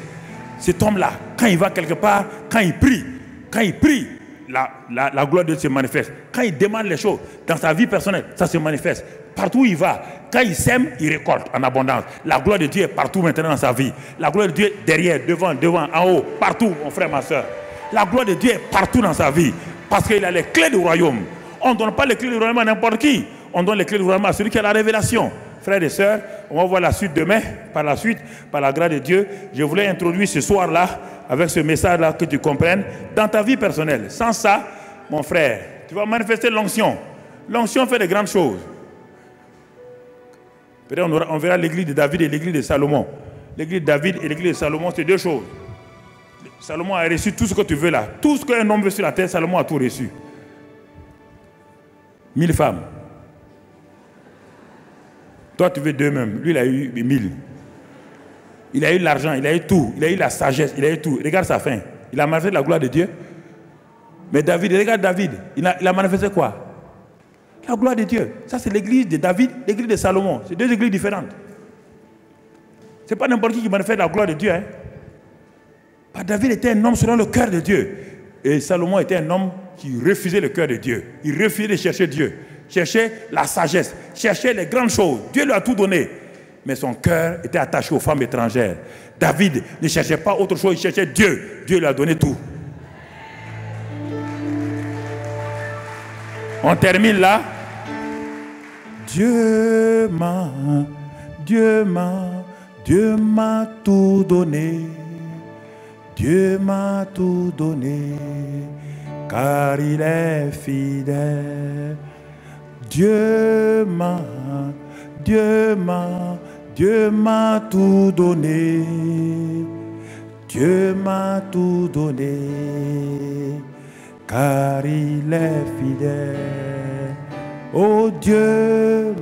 Cet homme-là, quand il va quelque part, quand il prie, la gloire de Dieu se manifeste. Quand il demande les choses dans sa vie personnelle, ça se manifeste. Partout où il va, quand il sème, il récolte en abondance. La gloire de Dieu est partout maintenant dans sa vie. La gloire de Dieu est derrière, devant, en haut, partout, mon frère, ma soeur. La gloire de Dieu est partout dans sa vie. Parce qu'il a les clés du royaume. On ne donne pas les clés du royaume à n'importe qui. On donne les clés du royaume à celui qui a la révélation. Frères et sœurs, on va voir la suite demain. Par la suite, par la grâce de Dieu, je voulais introduire ce soir-là, avec ce message-là, que tu comprennes, dans ta vie personnelle. Sans ça, mon frère, tu vas manifester l'onction. L'onction fait de grandes choses. Peut-être on verra l'église de David et l'église de Salomon. L'église de David et l'église de Salomon, c'est deux choses. Salomon a reçu tout ce que tu veux là. Tout ce qu'un homme veut sur la terre, Salomon a tout reçu. 1000 femmes. Toi, tu veux deux mêmes. Lui, il a eu 1000. Il a eu l'argent, il a eu tout. Il a eu la sagesse, il a eu tout. Regarde sa fin. Il a manifesté la gloire de Dieu. Mais David, regarde David. Il a manifesté quoi? La gloire de Dieu. Ça, c'est l'église de David, l'église de Salomon. C'est deux églises différentes. Ce n'est pas n'importe qui manifeste la gloire de Dieu. Hein? David était un homme selon le cœur de Dieu. Et Salomon était un homme qui refusait le cœur de Dieu. Il refusait de chercher Dieu. Cherchait la sagesse. Cherchait les grandes choses. Dieu lui a tout donné. Mais son cœur était attaché aux femmes étrangères. David ne cherchait pas autre chose. Il cherchait Dieu. Dieu lui a donné tout. On termine là. Dieu m'a tout donné. Dieu m'a tout donné, car il est fidèle. Dieu m'a tout donné. Dieu m'a tout donné, car il est fidèle. Oh Dieu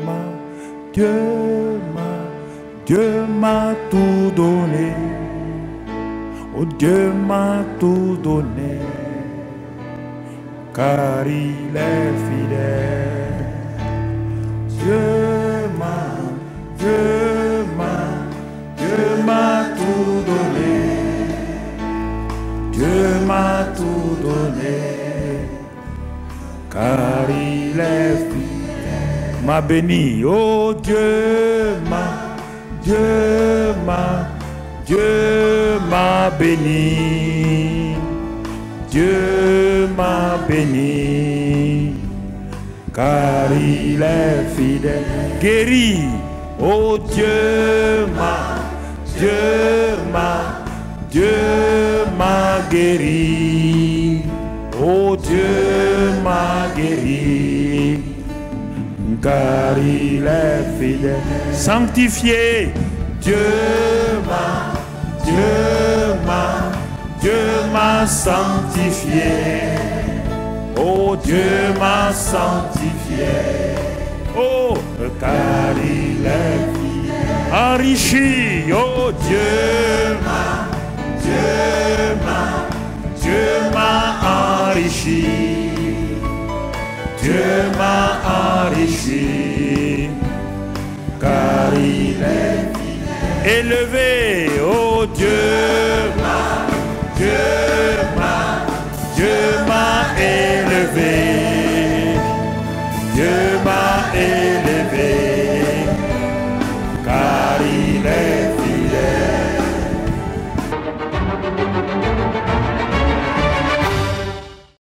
m'a tout donné. Oh Dieu m'a tout donné, car il est fidèle. Dieu m'a tout donné. Dieu m'a tout donné, car il est fidèle. M'a béni, oh Dieu m'a béni, Dieu m'a béni, car il est fidèle. Guéri, oh Dieu m'a guéri, oh Dieu m'a guéri, car il est fidèle. Sanctifié, Dieu m'a sanctifié. Oh Dieu m'a sanctifié. Oh, car il est fidèle. Enrichi. Oh Dieu m'a enrichi. Dieu m'a enrichi. Car il est fidèle. Élevé. Oh Dieu